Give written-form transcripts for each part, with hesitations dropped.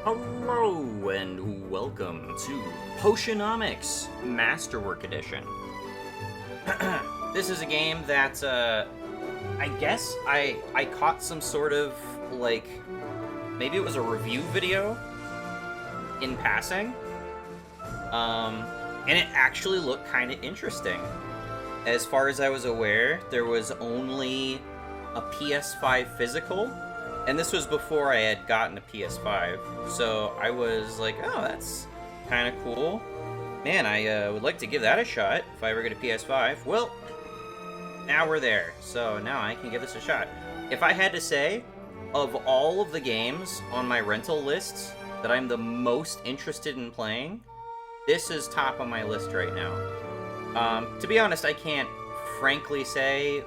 Hello and welcome to Potionomics Masterwork Edition. This is a game that I guess I caught some sort of maybe it was a review video in passing, and it actually looked kind of interesting. As far as I was aware, there was only a PS5 physical. And this was before I had gotten a PS5, so I was like, oh, that's kind of cool. Man, I would like to give that a shot if I ever get a PS5. Well, now we're there, so now I can give this a shot. If I had to say, of all of the games on my rental lists that I'm the most interested in playing, this is top on my list right now. To be honest, I can't frankly say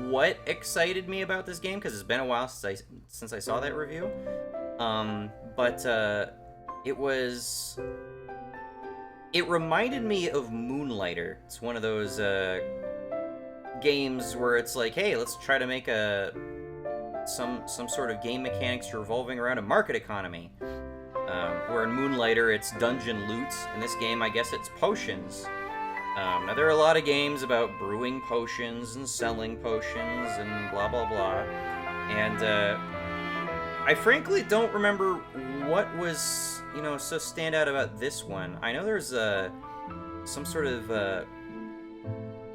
what excited me about this game, because it's been a while since I saw that review. It reminded me of Moonlighter. It's one of those games where it's like, hey, let's try to make some sort of game mechanics revolving around a market economy. Where in Moonlighter it's dungeon loot. In this game, I guess it's potions. Now, there are a lot of games about brewing potions and selling potions and blah, blah, blah. And I frankly don't remember what was, so stand out about this one. I know there's some sort of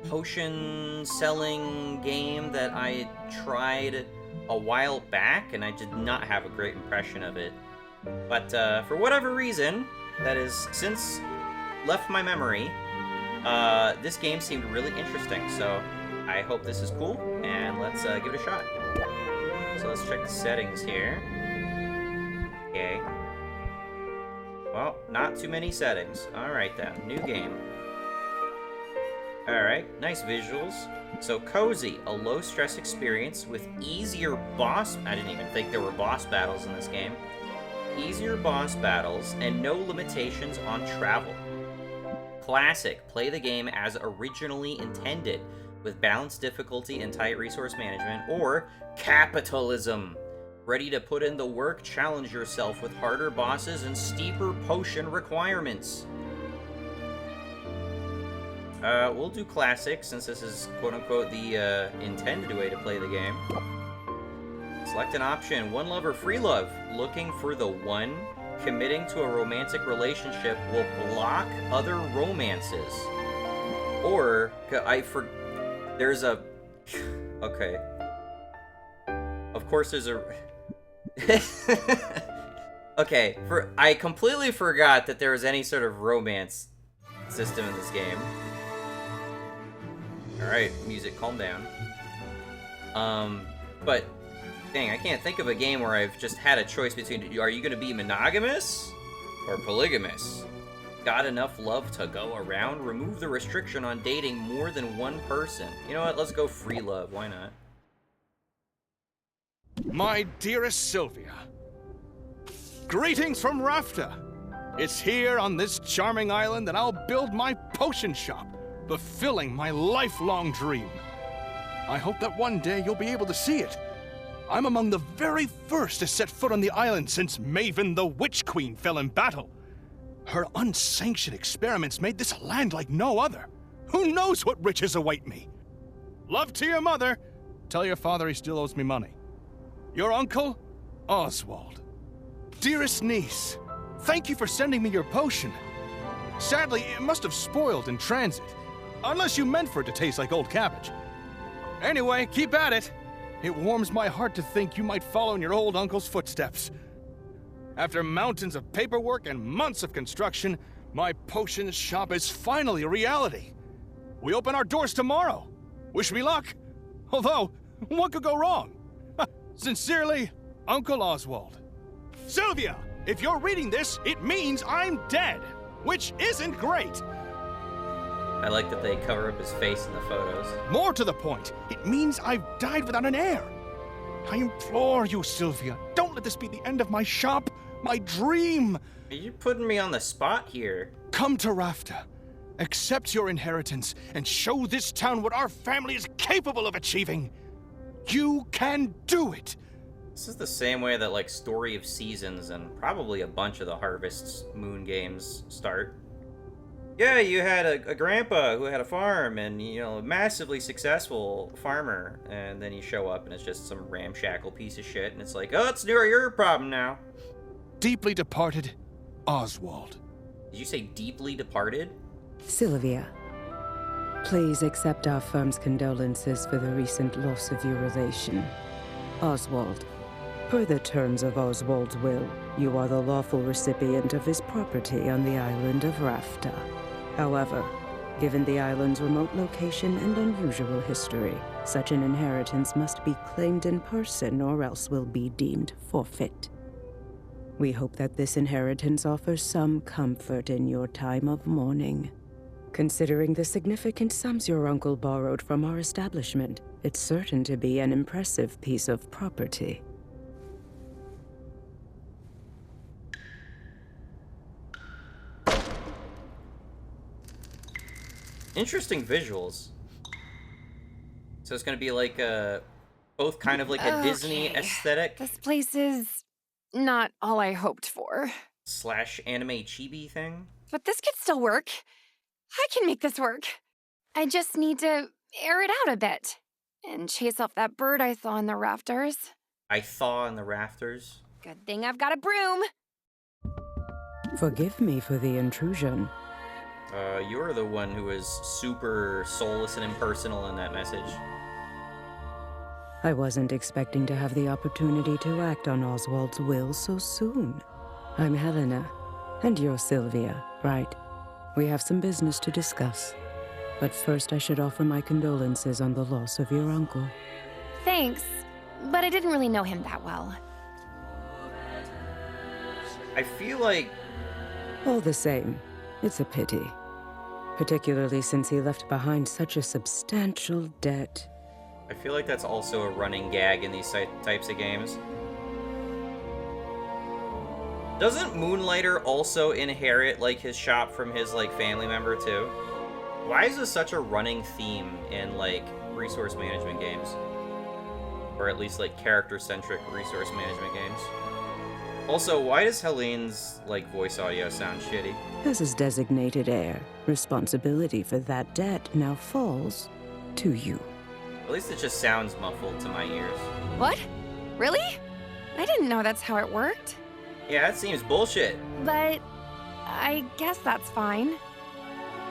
potion selling game that I tried a while back, and I did not have a great impression of it. But for whatever reason, that has since left my memory, this game seemed really interesting, so I hope this is cool, and let's give it a shot. So let's check the settings here. Okay. Well, not too many settings. Alright then, new game. Alright, nice visuals. So cozy, a low-stress experience with easier boss... I didn't even think there were boss battles in this game. Easier boss battles and no limitations on travel. Classic, play the game as originally intended, with balanced difficulty and tight resource management. Or capitalism, ready to put in the work, challenge yourself with harder bosses and steeper potion requirements. We'll do classic, since this is quote-unquote the intended way to play the game. Select an option, one love or free love. Looking for the one. Committing to a romantic relationship will block other romances. Or, there's a... Okay. Of course there's a... Okay, I completely forgot that there was any sort of romance system in this game. Alright, music, calm down. But... Dang, I can't think of a game where I've just had a choice between, are you going to be monogamous or polygamous? Got enough love to go around? Remove the restriction on dating more than one person. You know what, let's go free love, why not? My dearest Sylvia, greetings from Rafta. It's here on this charming island that I'll build my potion shop, fulfilling my lifelong dream. I hope that one day you'll be able to see it. I'm among the very first to set foot on the island since Maven the Witch Queen fell in battle. Her unsanctioned experiments made this land like no other. Who knows what riches await me? Love to your mother. Tell your father he still owes me money. Your uncle, Oswald. Dearest niece, thank you for sending me your potion. Sadly, it must have spoiled in transit, unless you meant for it to taste like old cabbage. Anyway, keep at it. It warms my heart to think you might follow in your old uncle's footsteps. After mountains of paperwork and months of construction, my potion shop is finally a reality. We open our doors tomorrow. Wish me luck. Although, what could go wrong? Sincerely, Uncle Oswald. Sylvia, if you're reading this, it means I'm dead, which isn't great. I like that they cover up his face in the photos. More to the point, it means I've died without an heir. I implore you, Sylvia, don't let this be the end of my shop, my dream. Are you putting me on the spot here? Come to Rafta, accept your inheritance, and show this town what our family is capable of achieving. You can do it. This is the same way that, like, Story of Seasons and probably a bunch of the Harvest Moon games start. Yeah, you had a grandpa who had a farm and, you know, a massively successful farmer. And then you show up and it's just some ramshackle piece of shit. And it's like, oh, it's your problem now. Deeply departed Oswald. Did you say deeply departed? Sylvia, please accept our firm's condolences for the recent loss of your relation. Oswald, per the terms of Oswald's will, you are the lawful recipient of his property on the island of Rafta. However, given the island's remote location and unusual history, such an inheritance must be claimed in person or else will be deemed forfeit. We hope that this inheritance offers some comfort in your time of mourning. Considering the significant sums your uncle borrowed from our establishment, it's certain to be an impressive piece of property. Interesting visuals. So it's gonna be like both kind of like a Disney aesthetic This place is not all I hoped for. / anime chibi thing. But this could still work. I can make this work. I just need to air it out a bit and chase off that bird I saw in the rafters. I thaw in the rafters. Good thing I've got a broom. Forgive me for the intrusion. You're the one who is super soulless and impersonal in that message. I wasn't expecting to have the opportunity to act on Oswald's will so soon. I'm Helena, and you're Sylvia, right? We have some business to discuss. But first I should offer my condolences on the loss of your uncle. Thanks, but I didn't really know him that well. I feel like... All the same, it's a pity. Particularly since he left behind such a substantial debt. I feel like that's also a running gag in these types of games. Doesn't Moonlighter also inherit, like, his shop from his, like, family member, too? Why is this such a running theme in, like, resource management games? Or at least, like, character-centric resource management games? Also, why does Helene's, like, voice audio sound shitty? As his designated heir, responsibility for that debt now falls to you. At least it just sounds muffled to my ears. What? Really? I didn't know that's how it worked. Yeah, that seems bullshit. But I guess that's fine.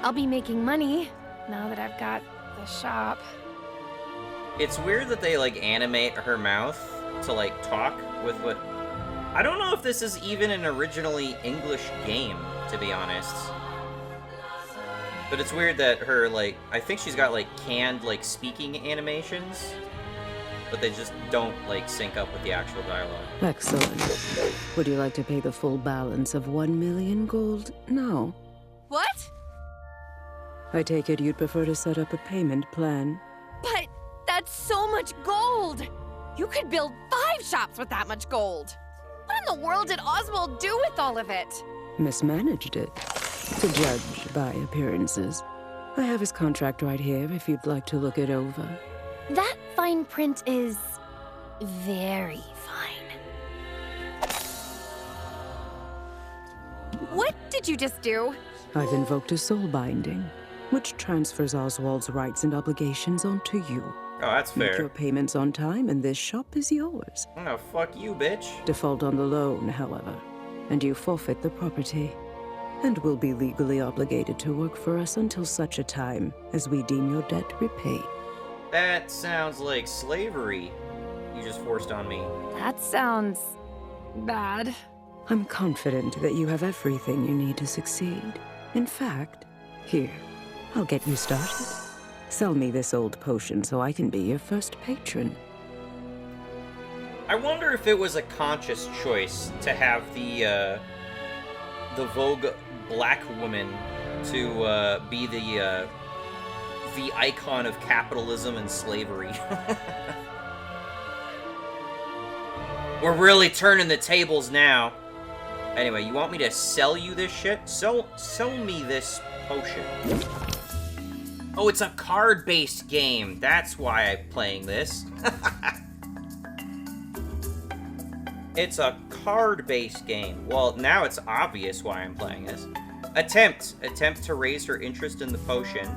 I'll be making money now that I've got the shop. It's weird that they, like, animate her mouth to, like, talk with what... I don't know if this is even an originally English game, to be honest. But it's weird that her, like, I think she's got, like, canned, like, speaking animations, but they just don't, like, sync up with the actual dialogue. Excellent. Would you like to pay the full balance of 1 million gold? No. What? I take it you'd prefer to set up a payment plan. But that's so much gold! You could build 5 shops with that much gold! What in the world did Oswald do with all of it? Mismanaged it, to judge by appearances. I have his contract right here if you'd like to look it over. That fine print is very fine. What did you just do? I've invoked a soul binding, which transfers Oswald's rights and obligations onto you. Oh, that's Make your fair. payments on time and this shop is yours. Oh, fuck you, bitch. Default on the loan, however, and you forfeit the property, and will be legally obligated to work for us until such a time as we deem your debt repaid. That sounds like slavery you just forced on me. That sounds bad. I'm confident that you have everything you need to succeed. In fact, here, I'll get you started. Sell me this old potion so I can be your first patron. I wonder if it was a conscious choice to have the Vogue black woman to be the icon of capitalism and slavery. We're really turning the tables now. Anyway, you want me to sell you this shit? Sell me this potion. Oh, it's a card-based game. That's why I'm playing this. It's a card-based game. Well, now it's obvious why I'm playing this. Attempt to raise her interest in the potion.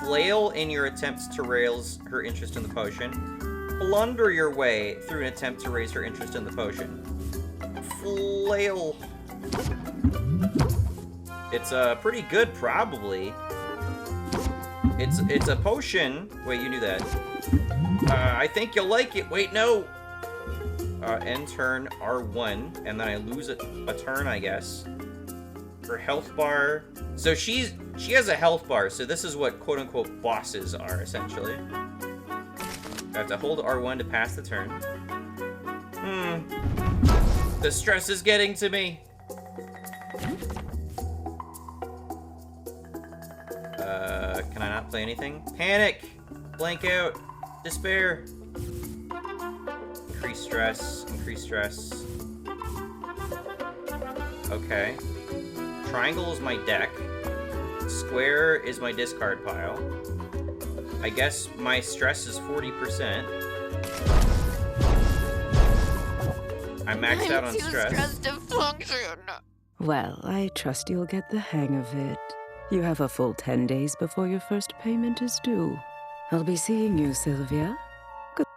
Flail in your attempts to raise her interest in the potion. Blunder your way through an attempt to raise her interest in the potion. Flail. It's pretty good, probably. It's a potion. Wait, you knew that. I think you'll like it. Wait, no. End turn R1, and then I lose a turn, I guess. Her health bar. So she has a health bar. So this is what quote unquote bosses are essentially. I have to hold R1 to pass the turn. The stress is getting to me. Can I not play anything? Panic! Blank out! Despair! Increase stress. Increase stress. Okay. Triangle is my deck. Square is my discard pile. I guess my stress is 40%. I'm maxed out on stress. I'm too stressed to function. Well, I trust you'll get the hang of it. You have a full 10 days before your first payment is due. I'll be seeing you, Sylvia.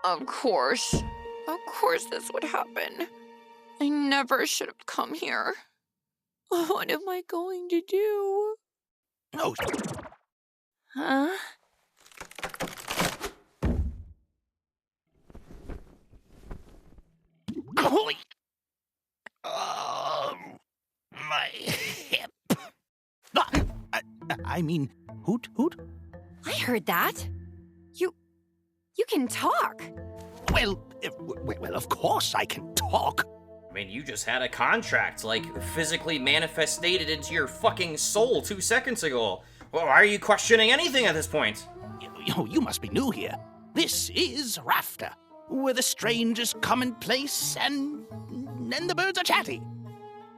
Of course. Of course this would happen. I never should have come here. What am I going to do? Oh, Huh? holy! My hip. I mean, hoot hoot. I heard that. You can talk. Well, of course I can talk. I mean, you just had a contract, like, physically manifested into your fucking soul 2 seconds ago. Well, why are you questioning anything at this point? You must be new here. This is Rafter, where the strange is commonplace and the birds are chatty.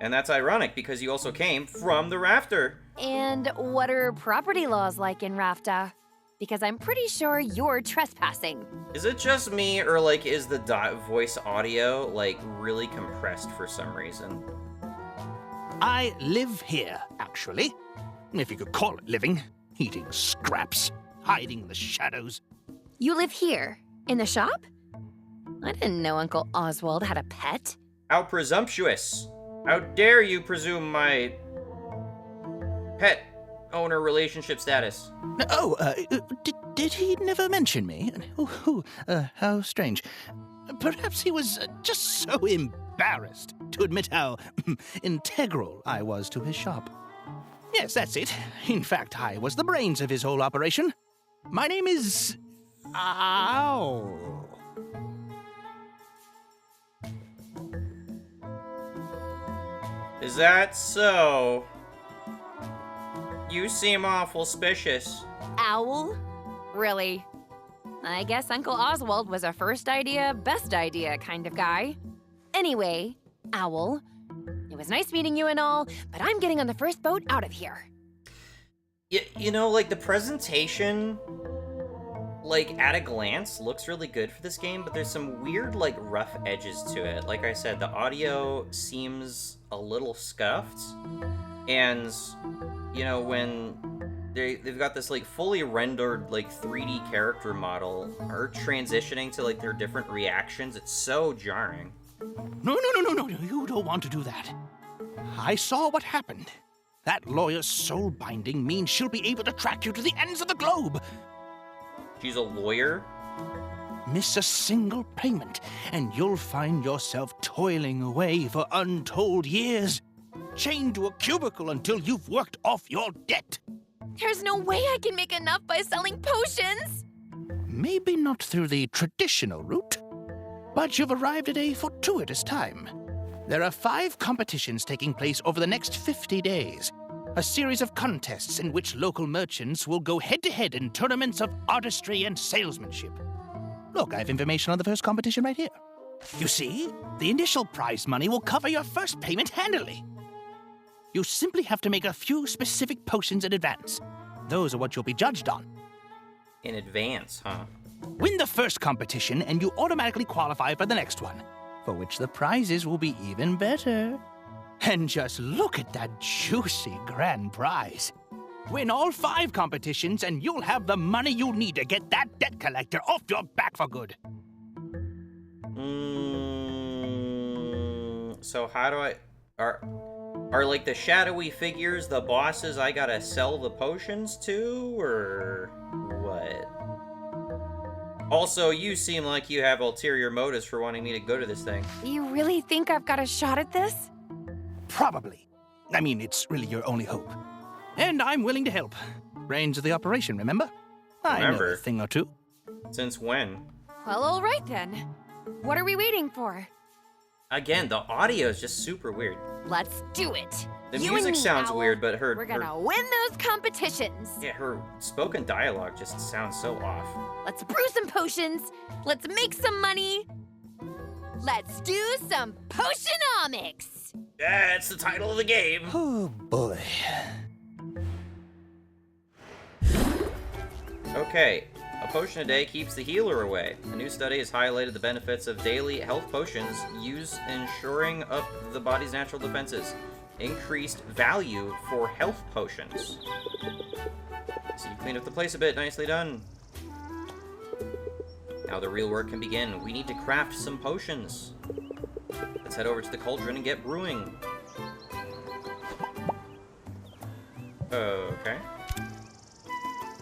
And that's ironic, because you also came from the rafter. And what are property laws like in Rafta? Because I'm pretty sure you're trespassing. Is it just me, or, like, is the voice audio, like, really compressed for some reason? I live here, actually. If you could call it living. Eating scraps, hiding in the shadows. You live here? In the shop? I didn't know Uncle Oswald had a pet. How presumptuous! How dare you presume my pet owner relationship status? Oh, did he never mention me? How strange. Perhaps he was just so embarrassed to admit how integral I was to his shop. Yes, that's it. In fact, I was the brains of his whole operation. My name is... Ow. Is that so? You seem awful suspicious. Owl? Really? I guess Uncle Oswald was a first idea, best idea kind of guy. Anyway, Owl, it was nice meeting you and all, but I'm getting on the first boat out of here. You know, like, the presentation, like, at a glance, looks really good for this game, but there's some weird, like, rough edges to it. Like I said, the audio seems a little scuffed, and, you know, when they've got this, like, fully rendered, like, 3D character model, or transitioning to, like, their different reactions, it's so jarring. No, you don't want to do that. I saw what happened. That lawyer's soul binding means she'll be able to track you to the ends of the globe. She's a lawyer? Miss a single payment, and you'll find yourself toiling away for untold years, chained to a cubicle until you've worked off your debt. There's no way I can make enough by selling potions! Maybe not through the traditional route, but you've arrived at a fortuitous time. There are 5 competitions taking place over the next 50 days. A series of contests in which local merchants will go head-to-head in tournaments of artistry and salesmanship. Look, I have information on the first competition right here. You see, the initial prize money will cover your first payment handily. You simply have to make a few specific potions in advance. Those are what you'll be judged on. In advance, huh? Win the first competition and you automatically qualify for the next one. for which the prizes will be even better. And just look at that juicy grand prize. Win all 5 competitions and you'll have the money you'll need to get that debt collector off your back for good. So how do I... Are like the shadowy figures the bosses I gotta sell the potions to, or what? Also, you seem like you have ulterior motives for wanting me to go to this thing. You really think I've got a shot at this? Probably. I mean, it's really your only hope. And I'm willing to help. Brains of the operation, remember? I know Remember. a thing or two. Since when? Well, all right then. What are we waiting for? Again, the audio is just super weird. Let's do it. The You music and me, sounds Owl. weird, but We're gonna win those competitions. yeah, her spoken dialogue just sounds so off. Let's brew some potions. Let's make some money. Let's do some Potionomics. Yeah, it's the title of the game. Oh, boy. Okay, a potion a day keeps the healer away. A new study has highlighted the benefits of daily health potions used in shoring up the body's natural defenses. Increased value for health potions. So you clean up the place a bit. Nicely done. Now the real work can begin. We need to craft some potions. Let's head over to the cauldron and get brewing. Okay.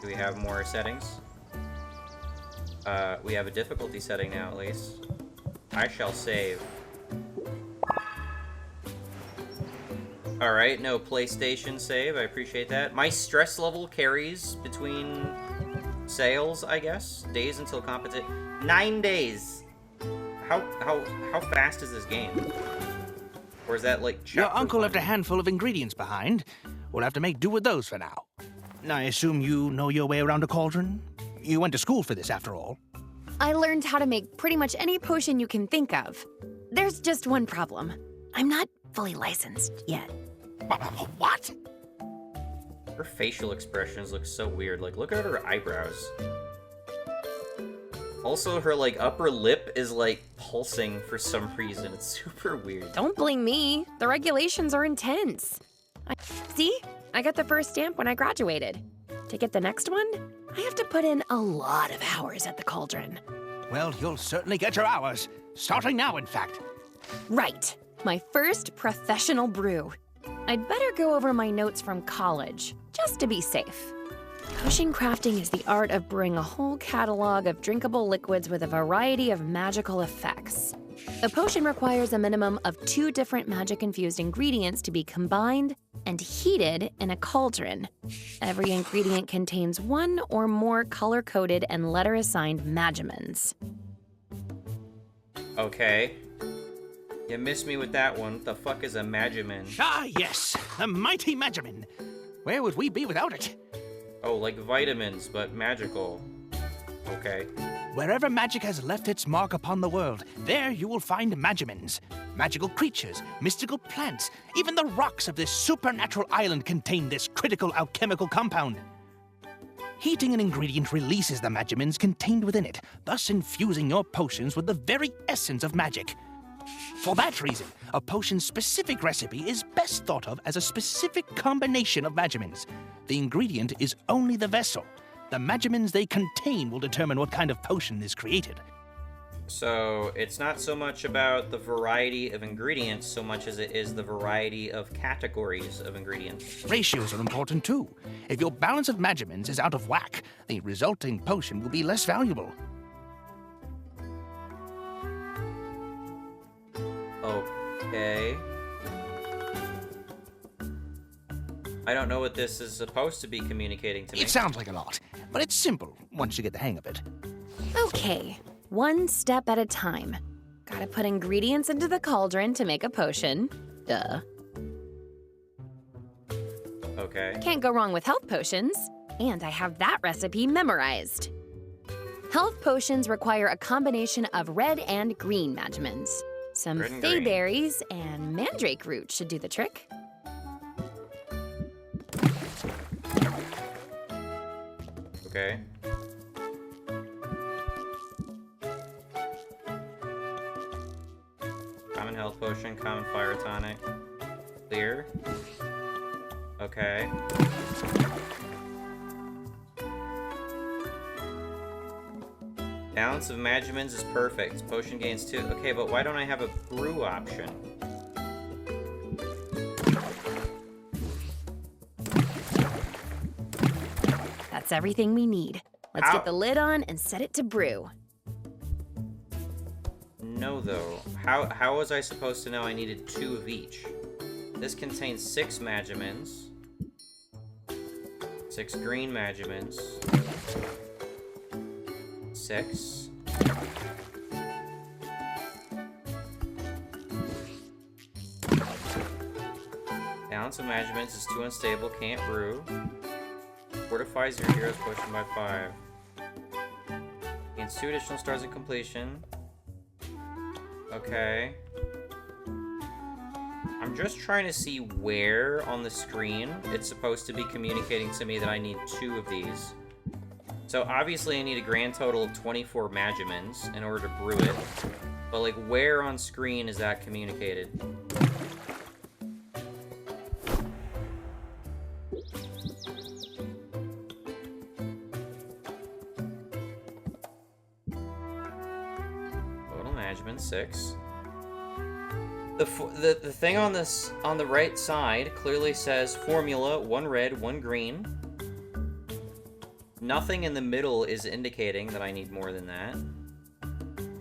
Do we have more settings? We have a difficulty setting now, at least. I shall save. Alright, no PlayStation save. I appreciate that. My stress level carries between sales, I guess. Days until competition. 9 days! How fast is this game? Or is that like Your chapter uncle left a one? handful of ingredients behind. We'll have to make do with those for now. I assume you know your way around a cauldron? You went to school for this, after all. I learned how to make pretty much any potion you can think of. There's just one problem. I'm not fully licensed yet. What? Her facial expressions look so weird. Like, look at her eyebrows. Also, her, like, upper lip is, like, pulsing for some reason. It's super weird. Don't blame me. The regulations are intense. See? I got the first stamp when I graduated. To get the next one, I have to put in a lot of hours at the cauldron. Well, you'll certainly get your hours. Starting now, in fact. Right. My first professional brew. I'd better go over my notes from college, just to be safe. Potion crafting is the art of brewing a whole catalog of drinkable liquids with a variety of magical effects. A potion requires a minimum of 2 different magic-infused ingredients to be combined and heated in a cauldron. Every ingredient contains 1 or more color-coded and letter-assigned magimens. Okay. You missed me with that one. What the fuck is a magimin? Ah, yes, the mighty Magimin. Where would we be without it? Oh, like vitamins, but magical. Okay. Wherever magic has left its mark upon the world, there you will find Magimins. Magical creatures, mystical plants, even the rocks of this supernatural island contain this critical alchemical compound. Heating an ingredient releases the Magimins contained within it, thus infusing your potions with the very essence of magic. For that reason, a potion's specific recipe is best thought of as a specific combination of Magimins. The ingredient is only the vessel. The Magimins they contain will determine what kind of potion is created. So, it's not so much about the variety of ingredients so much as it is the variety of categories of ingredients. Ratios are important too. If your balance of Magimins is out of whack, the resulting potion will be less valuable. Okay. I don't know what this is supposed to be communicating to me. It sounds like a lot, but it's simple once you get the hang of it. Okay, 1 step at a time. Gotta put ingredients into the cauldron to make a potion. Duh. Okay. Can't go wrong with health potions. And I have that recipe memorized. Health potions require a combination of red and green magimins. Some Red and fey green. berries and mandrake root should do the trick. Okay. potion, common fire tonic. Clear. Okay. Balance of Magimins is perfect. Potion gains 2. Okay, but why don't I have a brew option? That's everything we need. Let's get the lid on and set it to brew. No, though. How was I supposed to know I needed 2 of each? This contains 6 Magimins. 6 green Magimins. 6. Balance of Magimins is 2 unstable, can't brew. Fortifies your hero's potion by 5. Gains 2 additional stars at completion. Okay. I'm just trying to see where on the screen it's supposed to be communicating to me that I need 2 of these. So obviously I need a grand total of 24 Magimins in order to brew it. But like, where on screen is that communicated? Total Magimin 6. The thing on this on the right side clearly says formula 1 red, 1 green. Nothing in the middle is indicating that I need more than that.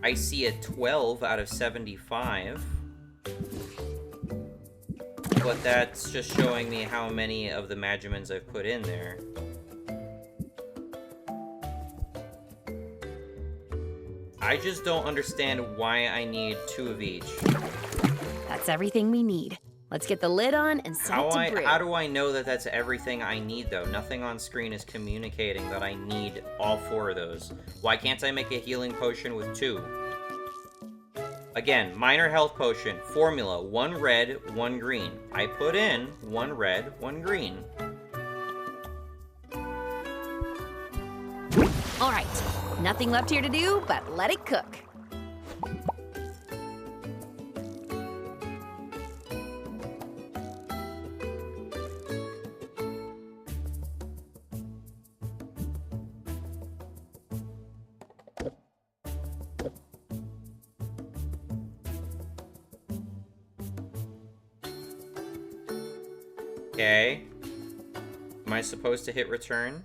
I see a 12 out of 75. But that's just showing me how many of the Magimins I've put in there. I just don't understand why I need 2 of each. That's everything we need. Let's get the lid on and set it to brew. How do I know that that's everything I need, though? Nothing on screen is communicating that I need all 4 of those. Why can't I make a healing potion with 2? Again, minor health potion, formula, 1 red, 1 green. I put in 1 red, 1 green. All right, nothing left here to do but let it cook. Okay. Am I supposed to hit return?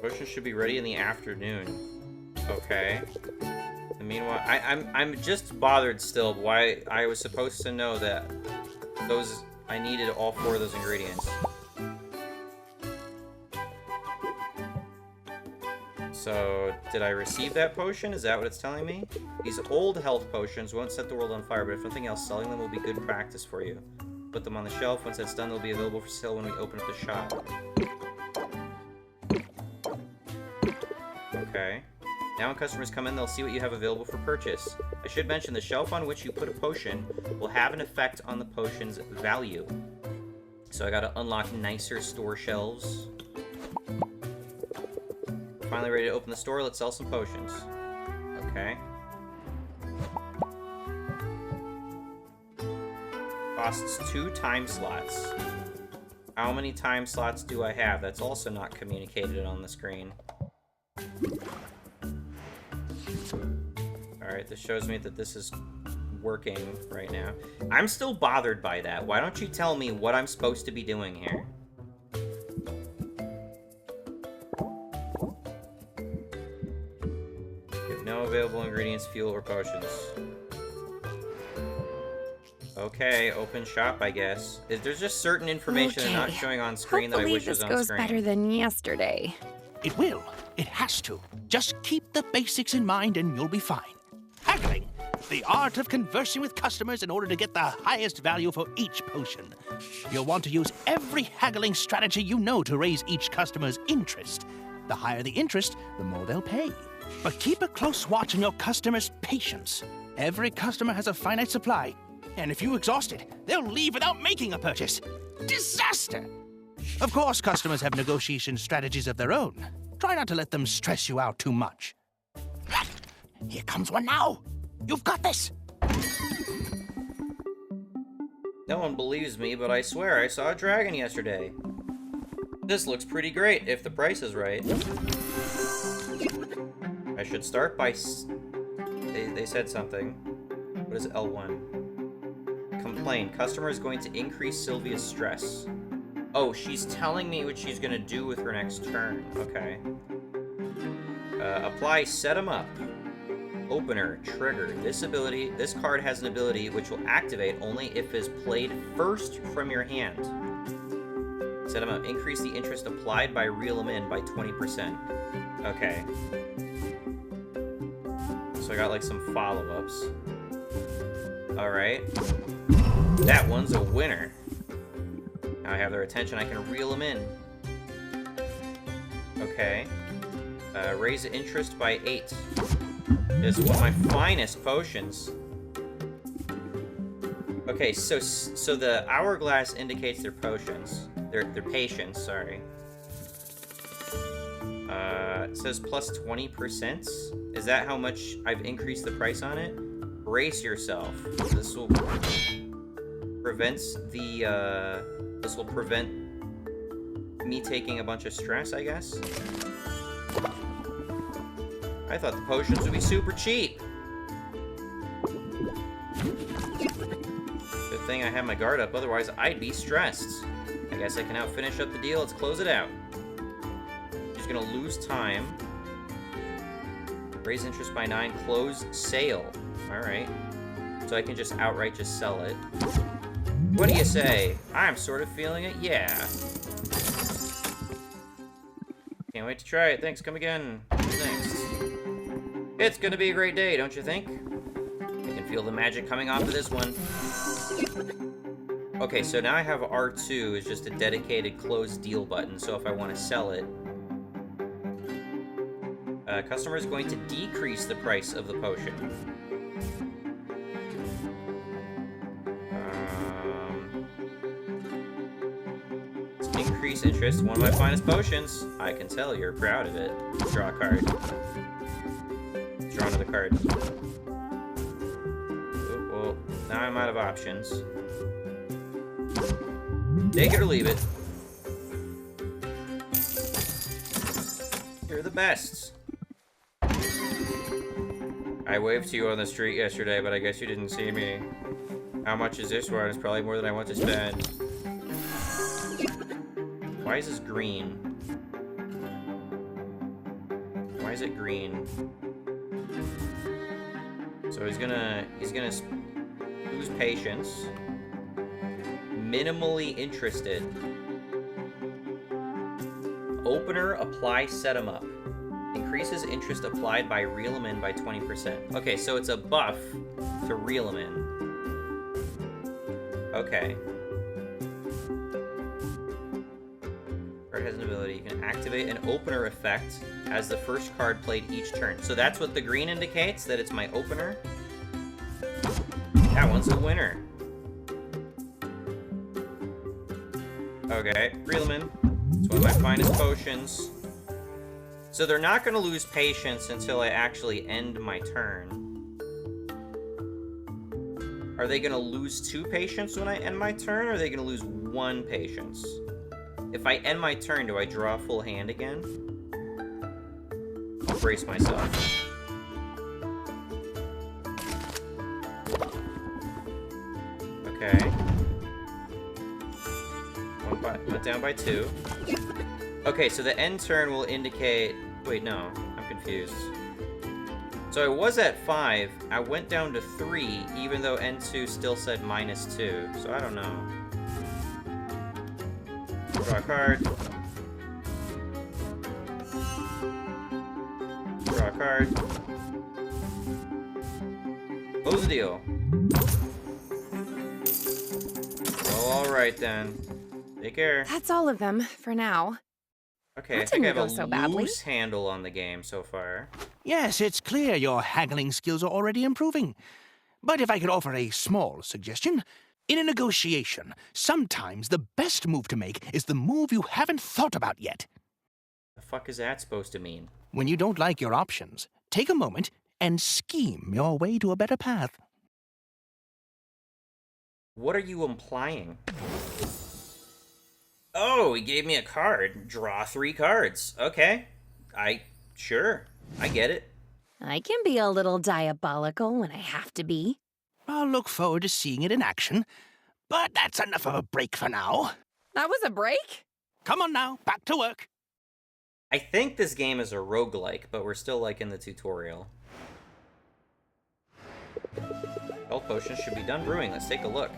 Potion should be ready in the afternoon. Okay. And meanwhile, I'm just bothered still why I was supposed to know that I needed all 4 of those ingredients. So, did I receive that potion? Is that what it's telling me? These old health potions won't set the world on fire, but if nothing else, selling them will be good practice for you. Put them on the shelf. Once that's done, they'll be available for sale when we open up the shop. Okay. Now when customers come in, they'll see what you have available for purchase. I should mention the shelf on which you put a potion will have an effect on the potion's value. So I gotta unlock nicer store shelves. Finally ready to open the store. Let's sell some potions. Okay. Costs 2 time slots. How many time slots do I have? That's also not communicated on the screen. Alright, this shows me that this is working right now. I'm still bothered by that. Why don't you tell me what I'm supposed to be doing here? No available ingredients, fuel, or potions. Okay, open shop, I guess. There's just certain information that's not showing on screen that I wish was on screen. Hopefully this goes better than yesterday. It will. It has to. Just keep the basics in mind and you'll be fine. Haggling. The art of conversing with customers in order to get the highest value for each potion. You'll want to use every haggling strategy you know to raise each customer's interest. The higher the interest, the more they'll pay. But keep a close watch on your customers' patience. Every customer has a finite supply, and if you exhaust it, they'll leave without making a purchase. Disaster! Of course, customers have negotiation strategies of their own. Try not to let them stress you out too much. Here comes one now. You've got this! No one believes me, but I swear I saw a dragon yesterday. This looks pretty great if the price is right. I should start by... They said something. What is L1? Complain. Customer is going to increase Sylvia's stress. Oh, she's telling me what she's gonna do with her next turn. Okay. Apply set 'em up. Opener, trigger. This card has an ability which will activate only if is played first from your hand. Set 'em up. Increase the interest applied by reel 'em in by 20%. Okay. So I got like some follow-ups. Alright. That one's a winner. Now I have their attention, I can reel them in. Okay. Raise the interest by 8. It's one of my finest potions. Okay, so the hourglass indicates their potions. Their patience, sorry. It says plus 20%. Is that how much I've increased the price on it? Brace yourself. This will prevent me taking a bunch of stress, I guess. I thought the potions would be super cheap. Good thing I have my guard up, otherwise I'd be stressed. I guess I can now finish up the deal. Let's close it out. Just gonna lose time. Raise interest by 9. Close sale. Alright. So I can just outright just sell it. What do you say? I'm sort of feeling it, yeah. Can't wait to try it. Thanks, come again. What's next? It's gonna be a great day, don't you think? I can feel the magic coming off of this one. Okay, so now I have R2 is just a dedicated close deal button, so if I want to sell it, customer is going to decrease the price of the potion. Increase interest, one of my finest potions. I can tell you're proud of it. Draw a card. Draw another card. Oh, well, now I'm out of options. Take it or leave it. You're the best. I waved to you on the street yesterday, but I guess you didn't see me. How much is this one? It's probably more than I want to spend. Why is this green? Why is it green? So he's gonna lose patience. Minimally interested. Opener, apply, set 'em up. Increases interest applied by reel 'em in by 20%. Okay, so it's a buff to reel 'em in. Okay. Card has an ability. You can activate an opener effect as the first card played each turn. So that's what the green indicates, that it's my opener. That one's a winner. Okay, reel 'em in. It's one of my finest potions. So they're not going to lose patience until I actually end my turn. Are they going to lose 2 patience when I end my turn, or are they going to lose 1 patience? If I end my turn, do I draw a full hand again? I'll brace myself. Okay. Went down by 2. Okay, so the end turn will indicate... Wait, no. I'm confused. So I was at 5. I went down to 3, even though N2 still said -2. So I don't know. Draw a card. Draw a card. Close the deal. Well, alright then. Take care. That's all of them, for now. Okay, That I think I didn't have go a so badly. loose handle on the game so far. Yes, it's clear your haggling skills are already improving. But if I could offer a small suggestion, in a negotiation, sometimes the best move to make is the move you haven't thought about yet. The fuck is that supposed to mean? When you don't like your options, take a moment and scheme your way to a better path. What are you implying? Oh, he gave me a card. Draw 3 cards. Okay. Sure. I get it. I can be a little diabolical when I have to be. I'll look forward to seeing it in action, but that's enough of a break for now. That was a break? Come on now, back to work. I think this game is a roguelike, but we're still like in the tutorial. Health potions should be done brewing. Let's take a look.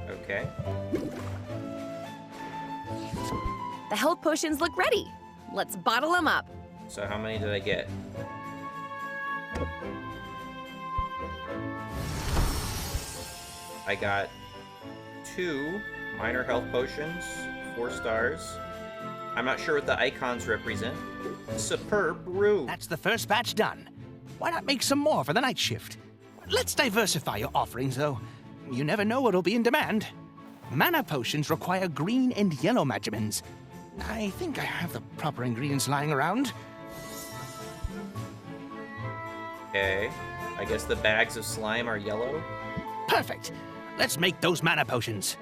Okay. The health potions look ready. Let's bottle them up. So how many did I get? I got 2 minor health potions, 4 stars. I'm not sure what the icons represent. Superb brew. That's the first batch done. Why not make some more for the night shift? Let's diversify your offerings, though. You never know what'll be in demand. Mana potions require green and yellow magimins. I think I have the proper ingredients lying around. Okay. I guess the bags of slime are yellow. Perfect. Let's make those mana potions.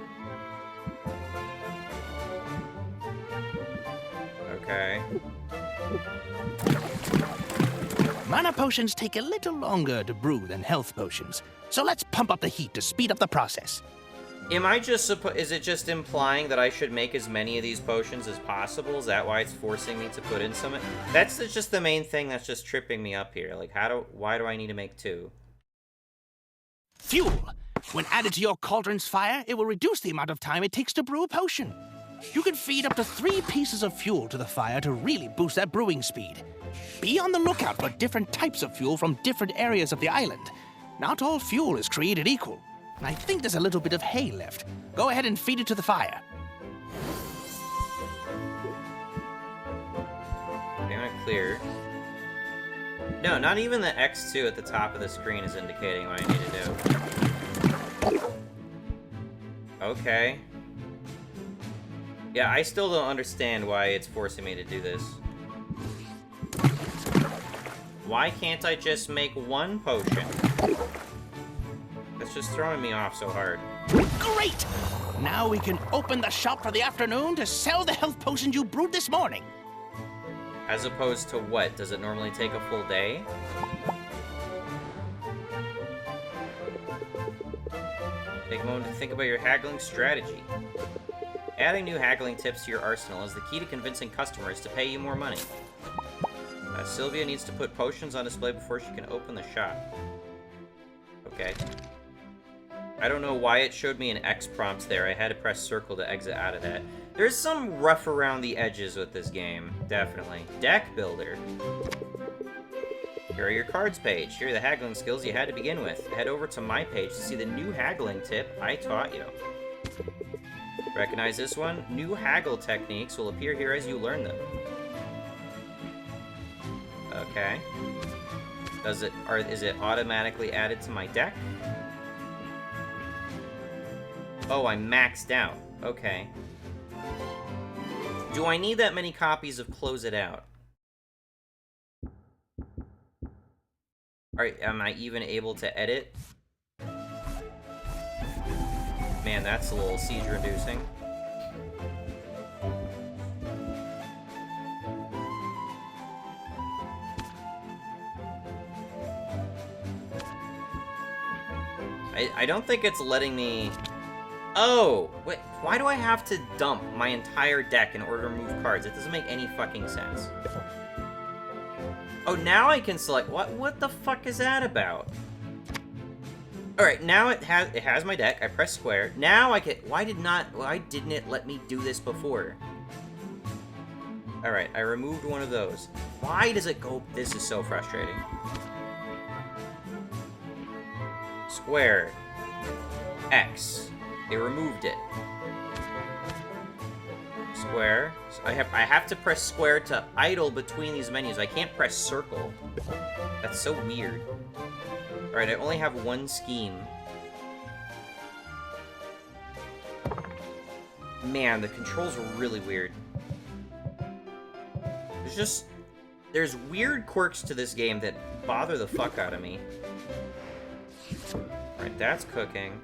Okay. Mana potions take a little longer to brew than health potions, so let's pump up the heat to speed up the process. Am I just is it just implying that I should make as many of these potions as possible? Is that why it's forcing me to put in some? That's just the main thing that's just tripping me up here. Like, why do I need to make 2? Fuel. When added to your cauldron's fire, it will reduce the amount of time it takes to brew a potion. You can feed up to 3 pieces of fuel to the fire to really boost that brewing speed. Be on the lookout for different types of fuel from different areas of the island. Not all fuel is created equal. I think there's a little bit of hay left. Go ahead and feed it to the fire. Okay, I'm gonna clear. No, not even the X2 at the top of the screen is indicating what I need to do. Okay. Yeah, I still don't understand why it's forcing me to do this. Why can't I just make 1 potion? That's just throwing me off so hard. Great! Now we can open the shop for the afternoon to sell the health potions you brewed this morning. As opposed to what? Does it normally take a full day? Take a moment to think about your haggling strategy. Adding new haggling tips to your arsenal is the key to convincing customers to pay you more money. Sylvia needs to put potions on display before she can open the shop. Okay. I don't know why it showed me an X prompt there. I had to press circle to exit out of that. There's some rough around the edges with this game. Definitely. Deck builder. Here are your cards page. Here are the haggling skills you had to begin with. Head over to my page to see the new haggling tip I taught you. Recognize this one? New haggle techniques will appear here as you learn them. Okay. Is it automatically added to my deck? Oh, I'm maxed out. Okay. Do I need that many copies of Close It Out? Alright, am I even able to edit? Man, that's a little seizure-inducing. I don't think it's letting me... Oh! Wait, why do I have to dump my entire deck in order to remove cards? It doesn't make any fucking sense. Oh, now I can select... What the fuck is that about? Alright, now it has my deck. I press square. Now I can... Why didn't it let me do this before? Alright, I removed one of those. Why does it go... This is so frustrating. Square. X. It removed it. Square. So I have to press square to idle between these menus. I can't press circle. That's so weird. Alright, I only have one scheme. Man, the controls are really weird. There's just... There's weird quirks to this game that bother the fuck out of me. Alright, that's cooking.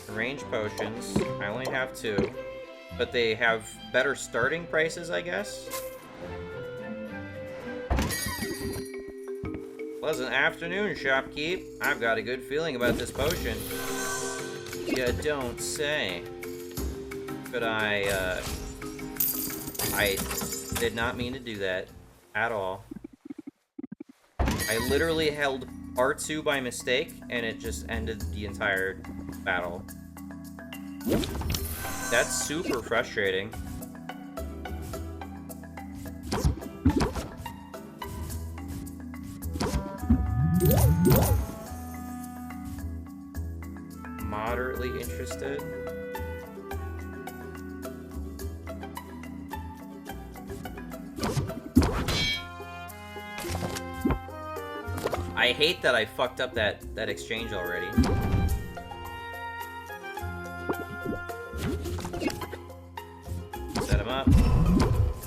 Range potions. I only have 2. But they have better starting prices, I guess? Pleasant afternoon, shopkeep. I've got a good feeling about this potion. You don't say. But I did not mean to do that at all. I literally held R2 by mistake, and it just ended the entire battle. That's super frustrating. Moderately interested. I hate that I fucked up that exchange already. Set him up.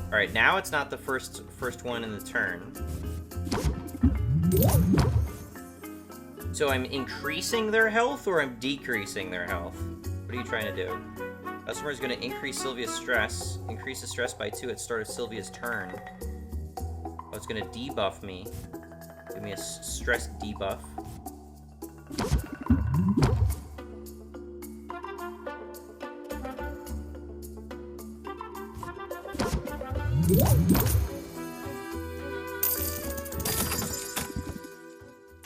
Alright, now it's not the first one in the turn. So I'm increasing their health or I'm decreasing their health? What are you trying to do? Customer is going to increase Sylvia's stress. Increase the stress by 2 at start of Sylvia's turn. Oh, it's going to debuff me. Give me a stress debuff.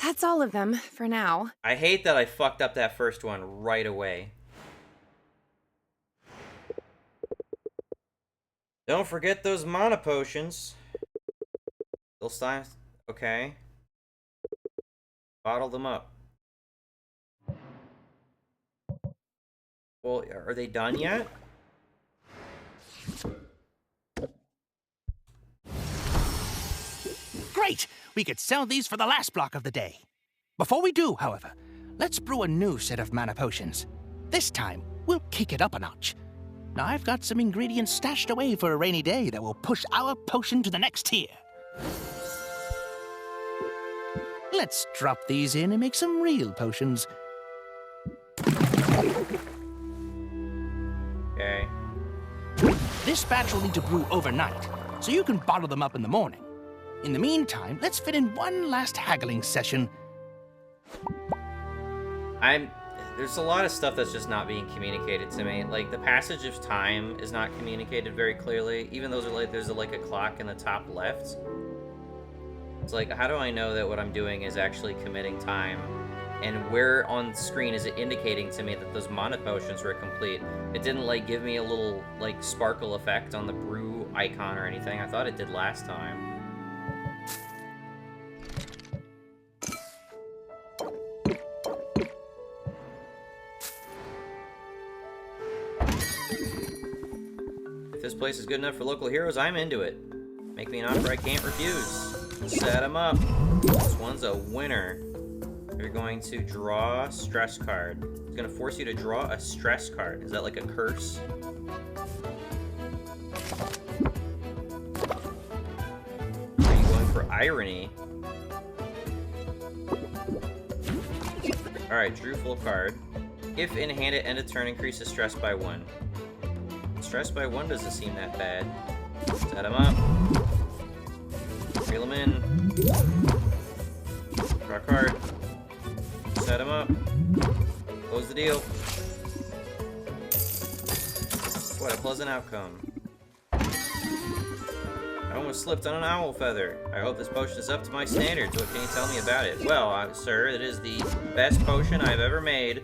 That's all of them for now. I hate that I fucked up that first one right away. Don't forget those mana potions. They'll stop. Okay. Bottle them up. Well, are they done yet? Great! We could sell these for the last block of the day. Before we do, however, let's brew a new set of mana potions. This time, we'll kick it up a notch. Now, I've got some ingredients stashed away for a rainy day that will push our potion to the next tier. Let's drop these in and make some real potions. Okay. This batch will need to brew overnight, so you can bottle them up in the morning. In the meantime, let's fit in one last haggling session. There's a lot of stuff that's just not being communicated to me. Like, the passage of time is not communicated very clearly. Even though there's like a clock in the top left. It's like, how do I know that what I'm doing is actually committing time? And where on screen is it indicating to me that those mana potions were complete? It didn't, like, give me a little, like, sparkle effect on the brew icon or anything. I thought it did last time. If this place is good enough for local heroes, I'm into it. Make me an offer I can't refuse. Set him up. This one's a winner. You're going to draw a stress card. It's going to force you to draw a stress card. Is that like a curse? Are you going for irony? Alright, drew full card. If in hand at end of turn, increases stress by 1. Stress by 1 doesn't seem that bad. Set him up. Reel him in. Draw a card. Set him up. Close the deal. What a pleasant outcome. I almost slipped on an owl feather. I hope this potion is up to my standards. What can you tell me about it? Well, sir, it is the best potion I've ever made.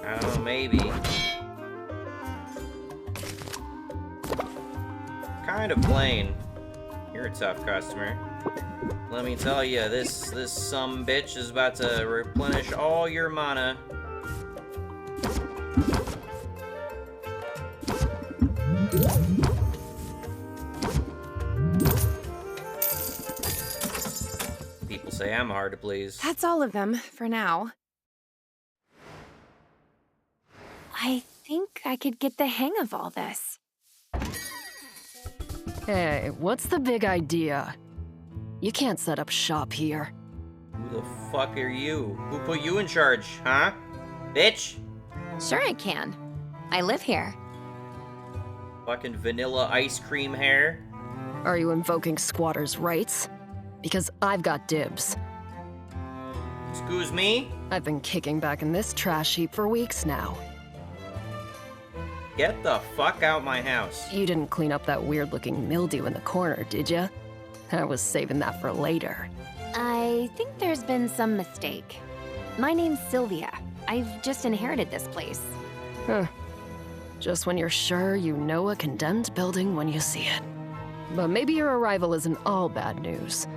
I don't know, maybe. Kind of plain. You're a tough customer. Let me tell you, this sumbitch is about to replenish all your mana. People say I'm hard to please. That's all of them for now. I think I could get the hang of all this. Hey, what's the big idea? You can't set up shop here. Who the fuck are you? Who put you in charge, huh? Bitch! Sure I can. I live here. Fucking vanilla ice cream hair. Are you invoking squatters' rights? Because I've got dibs. Excuse me? I've been kicking back in this trash heap for weeks now. Get the fuck out my house. You didn't clean up that weird-looking mildew in the corner, did ya? I was saving that for later. I think there's been some mistake. My name's Sylvia. I've just inherited this place. Huh. Just when you're sure you know a condemned building when you see it. But maybe your arrival isn't all bad news.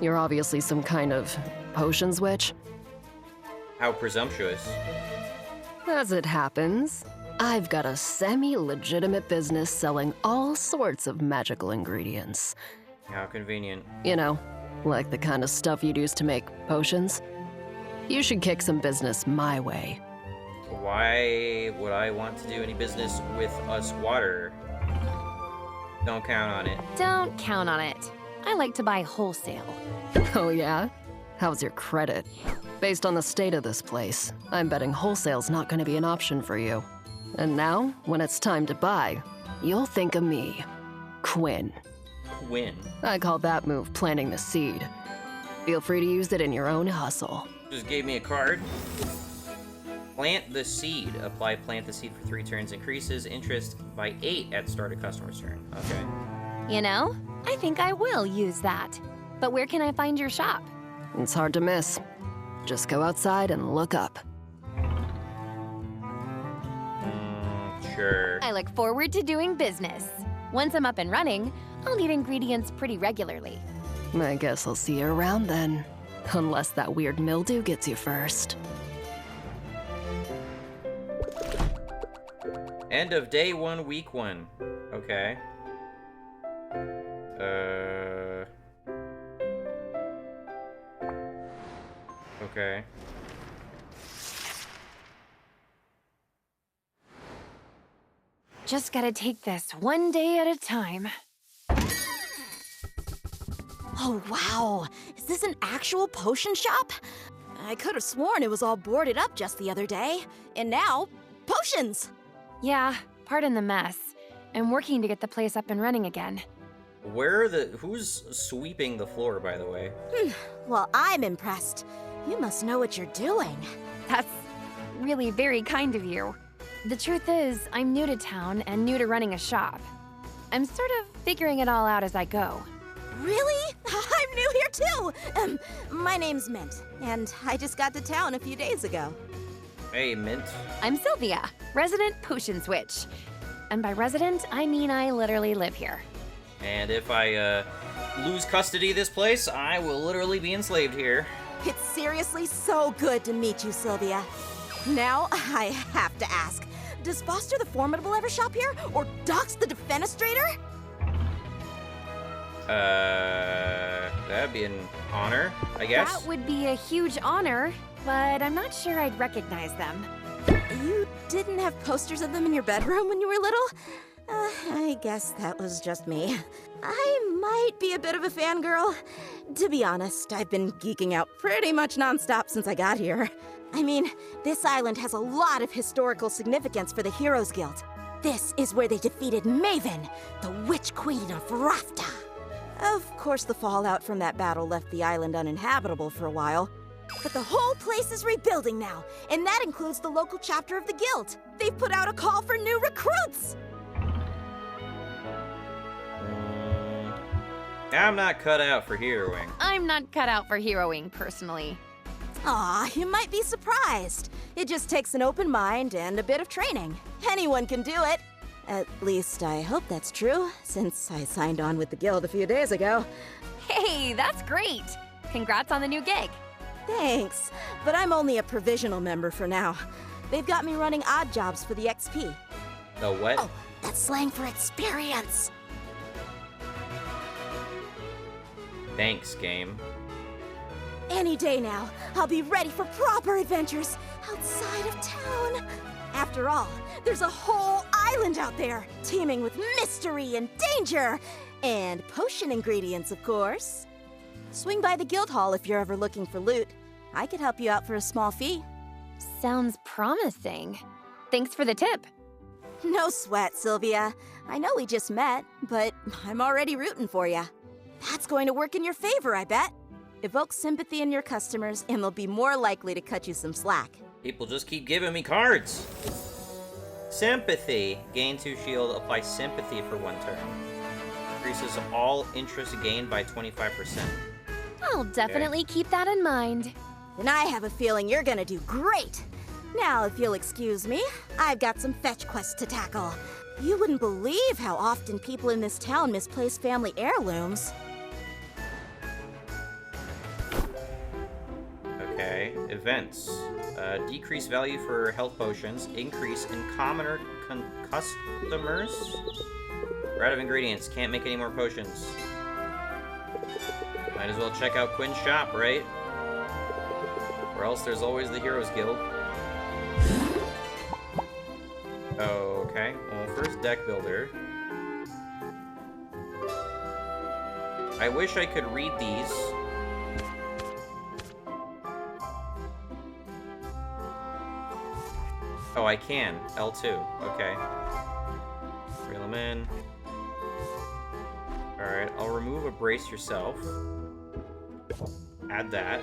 You're obviously some kind of potions witch. How presumptuous. As it happens, I've got a semi-legitimate business selling all sorts of magical ingredients. How convenient. You know, like the kind of stuff you'd use to make potions. You should kick some business my way. Why would I want to do any business with a squatter? Don't count on it. Don't count on it. I like to buy wholesale. Oh yeah? How's your credit? Based on the state of this place, I'm betting wholesale's not gonna be an option for you. And now, when it's time to buy, you'll think of me, Quinn. Quinn. I call that move planting the seed. Feel free to use it in your own hustle. Just gave me a card. Plant the seed. Apply plant the seed for 3 turns. Increases interest by 8 at start of customer's turn. Okay. You know, I think I will use that. But where can I find your shop? It's hard to miss. Just go outside and look up. Sure. I look forward to doing business. Once I'm up and running, I'll need ingredients pretty regularly. I guess I'll see you around then. Unless that weird mildew gets you first. End of day 1, week 1. Okay. Okay. Just gotta take this one day at a time. Oh, wow. Is this an actual potion shop? I could have sworn it was all boarded up just the other day. And now, potions! Yeah, pardon the mess. I'm working to get the place up and running again. Who's sweeping the floor, by the way? Well, I'm impressed. You must know what you're doing. That's really very kind of you. The truth is, I'm new to town and new to running a shop. I'm sort of figuring it all out as I go. Really? I'm new here too! My name's Mint, and I just got to town a few days ago. Hey, Mint. I'm Sylvia, resident potion switch. And by resident, I mean I literally live here. And if I lose custody of this place, I will literally be enslaved here. It's seriously so good to meet you, Sylvia. Now, I have to ask, does Foster the Formidable ever shop here? Or Dox the Defenestrator? That'd be an honor, I guess. That would be a huge honor, but I'm not sure I'd recognize them. You didn't have posters of them in your bedroom when you were little? I guess that was just me. I might be a bit of a fangirl. To be honest, I've been geeking out pretty much nonstop since I got here. I mean, this island has a lot of historical significance for the Heroes Guild. This is where they defeated Maven, the Witch Queen of Rafta. Of course, the fallout from that battle left the island uninhabitable for a while. But the whole place is rebuilding now, and that includes the local chapter of the guild. They've put out a call for new recruits! I'm not cut out for heroing. I'm not cut out for heroing, personally. Aw, you might be surprised. It just takes an open mind and a bit of training. Anyone can do it. At least I hope that's true, since I signed on with the guild a few days ago. Hey, that's great! Congrats on the new gig. Thanks, but I'm only a provisional member for now. They've got me running odd jobs for the XP. The what? Oh, that's slang for experience. Thanks, game. Any day now, I'll be ready for proper adventures outside of town. After all, there's a whole island out there, teeming with mystery and danger. And potion ingredients, of course. Swing by the guild hall if you're ever looking for loot. I could help you out for a small fee. Sounds promising. Thanks for the tip. No sweat, Sylvia. I know we just met, but I'm already rooting for you. That's going to work in your favor, I bet. Evoke sympathy in your customers, and they'll be more likely to cut you some slack. People just keep giving me cards. Sympathy. Gain 2 shield. Apply sympathy for 1 turn. Increases all interest gained by 25%. I'll definitely keep that in mind. And I have a feeling you're gonna do great. Now, if you'll excuse me, I've got some fetch quests to tackle. You wouldn't believe how often people in this town misplace family heirlooms. Okay, events. Decrease value for health potions. Increase in commoner customers. We're out of ingredients. Can't make any more potions. Might as well check out Quinn's shop, right? Or else there's always the Heroes Guild. Okay, well, first deck builder. I wish I could read these. Oh, I can. L2. Okay. Reel them in. Alright, I'll remove a brace yourself. Add that.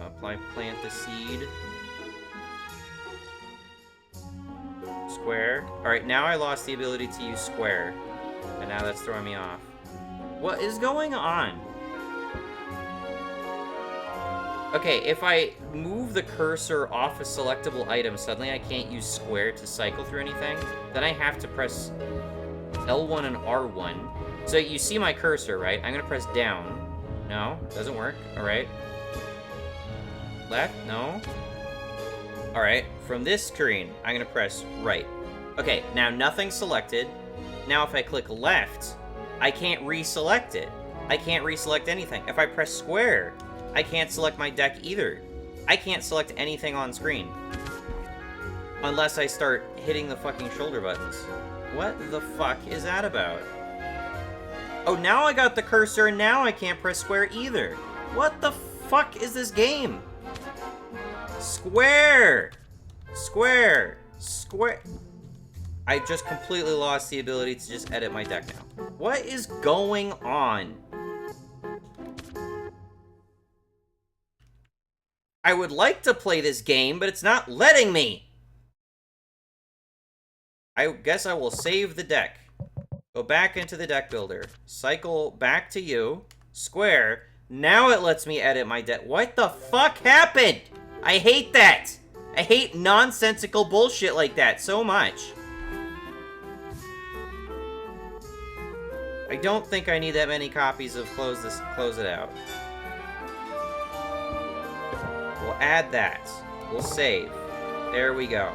Apply plant the seed. Square. Alright, now I lost the ability to use square. And now that's throwing me off. What is going on? Okay, if I move the cursor off a selectable item, suddenly I can't use square to cycle through anything. Then I have to press L1 and R1. So you see my cursor, right? I'm gonna press down. No, doesn't work. Alright. Left? No. Alright, from this screen, I'm gonna press right. Okay, now nothing's selected. Now if I click left, I can't reselect it. I can't reselect anything. If I press square, I can't select my deck either. I can't select anything on screen. Unless I start hitting the fucking shoulder buttons. What the fuck is that about? Oh, now I got the cursor and now I can't press square either. What the fuck is this game? Square! Square! Square! I just completely lost the ability to just edit my deck now. What is going on? I would like to play this game, but it's not letting me. I guess I will save the deck. Go back into the deck builder. Cycle back to you. Square. Now it lets me edit my deck. What the fuck happened? I hate that. I hate nonsensical bullshit like that so much. I don't think I need that many copies of Close It Out. We'll add that. We'll save. There we go.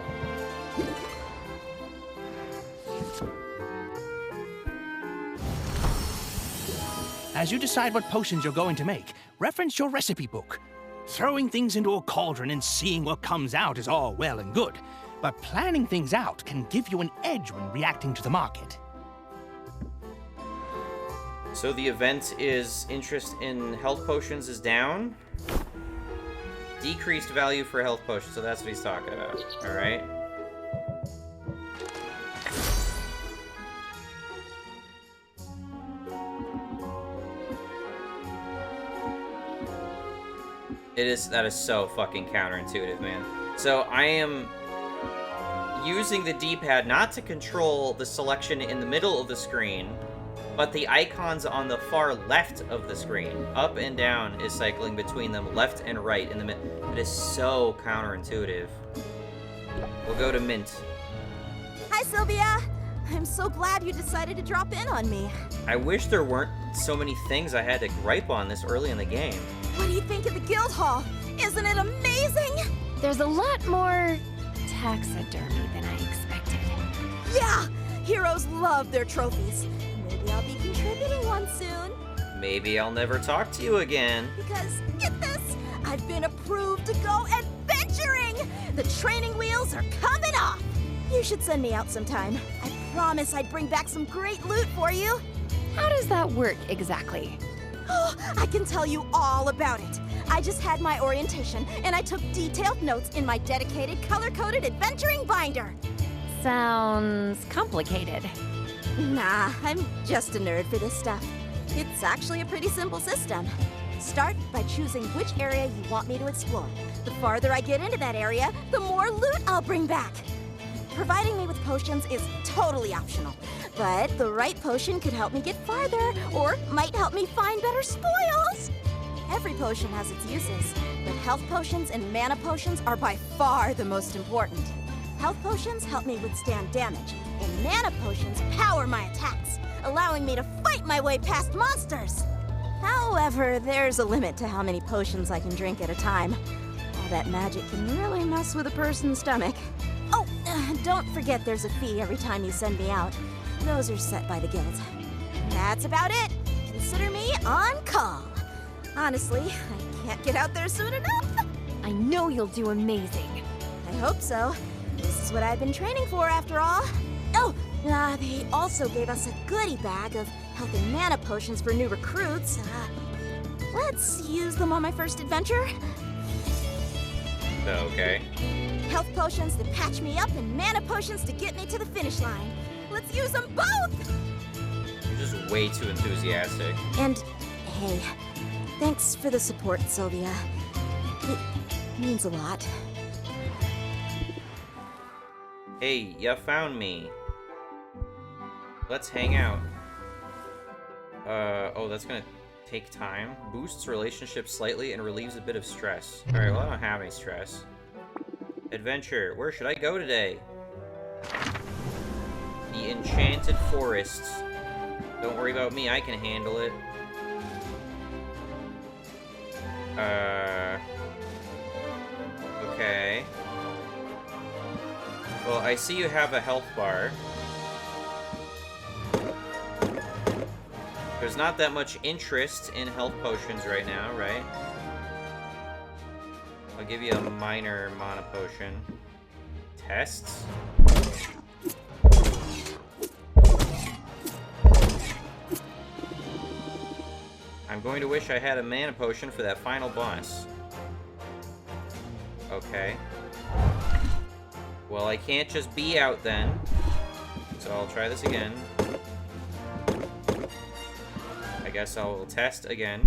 As you decide what potions you're going to make, reference your recipe book. Throwing things into a cauldron and seeing what comes out is all well and good, but planning things out can give you an edge when reacting to the market. So the event is interest in health potions is down. Decreased value for health potions, so that's what he's talking about. Alright. That is so fucking counterintuitive, man. So I am using the D-pad not to control the selection in the middle of the screen, but the icons on the far left of the screen. Up and down is cycling between them, left and right in the middle. It is so counterintuitive. We'll go to Mint. Hi, Sylvia. I'm so glad you decided to drop in on me. I wish there weren't so many things I had to gripe on this early in the game. What do you think of the guild hall? Isn't it amazing? There's a lot more taxidermy than I expected. Yeah, heroes love their trophies. Maybe I'll be contributing one soon. Maybe I'll never talk to you again. Because, get this, I I've been approved to go adventuring! The training wheels are coming off! You should send me out sometime. I promise I'd bring back some great loot for you. How does that work exactly? Oh, I can tell you all about it. I just had my orientation, and I took detailed notes in my dedicated color-coded adventuring binder. Sounds complicated. Nah, I'm just a nerd for this stuff. It's actually a pretty simple system. Start by choosing which area you want me to explore. The farther I get into that area, the more loot I'll bring back. Providing me with potions is totally optional, but the right potion could help me get farther, or might help me find better spoils. Every potion has its uses, but health potions and mana potions are by far the most important. Health potions help me withstand damage, and mana potions power my attacks, allowing me to fight my way past monsters. However, there's a limit to how many potions I can drink at a time. All that magic can really mess with a person's stomach. Oh, don't forget there's a fee every time you send me out. Those are set by the guild. That's about it. Consider me on call. Honestly, I can't get out there soon enough. I know you'll do amazing. I hope so. This is what I've been training for, after all. Oh, they also gave us a goodie bag of health and mana potions for new recruits. Let's use them on my first adventure. Okay. Health potions to patch me up and mana potions to get me to the finish line. Let's use them both! You're just way too enthusiastic. And, hey, thanks for the support, Sylvia. It means a lot. Hey, you found me. Let's hang out. Oh, that's gonna take time. Boosts relationships slightly and relieves a bit of stress. Alright, well, I don't have any stress. Adventure. Where should I go today? The Enchanted Forest. Don't worry about me, I can handle it. Okay. Well, I see you have a health bar. There's not that much interest in health potions right now, right? I'll give you a minor mana potion. Tests? I'm going to wish I had a mana potion for that final boss. Okay. Well, I can't just be out then. So I'll try this again. I guess I'll test again.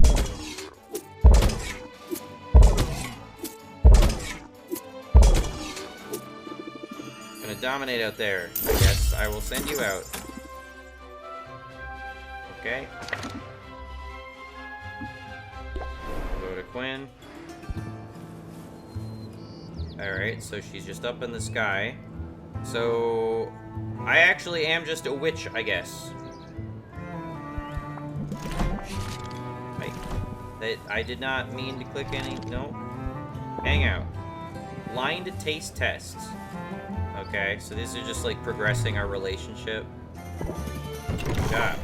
Gonna dominate out there. I guess I will send you out. Okay. Go to Quinn. Alright, so she's just up in the sky. So I actually am just a witch, I guess. I did not mean to click any. No. Hang out. Blind taste tests. Okay, so these are just like progressing our relationship. Good job.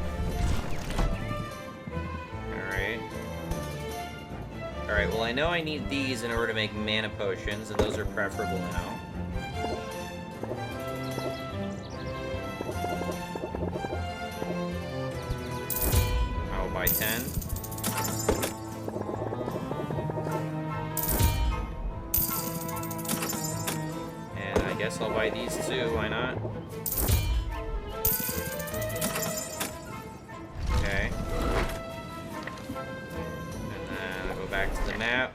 Alright. Alright, well, I know I need these in order to make mana potions, and those are preferable now. I'll buy 10. And I guess I'll buy these too, why not? Okay. And then I'll go back to the map.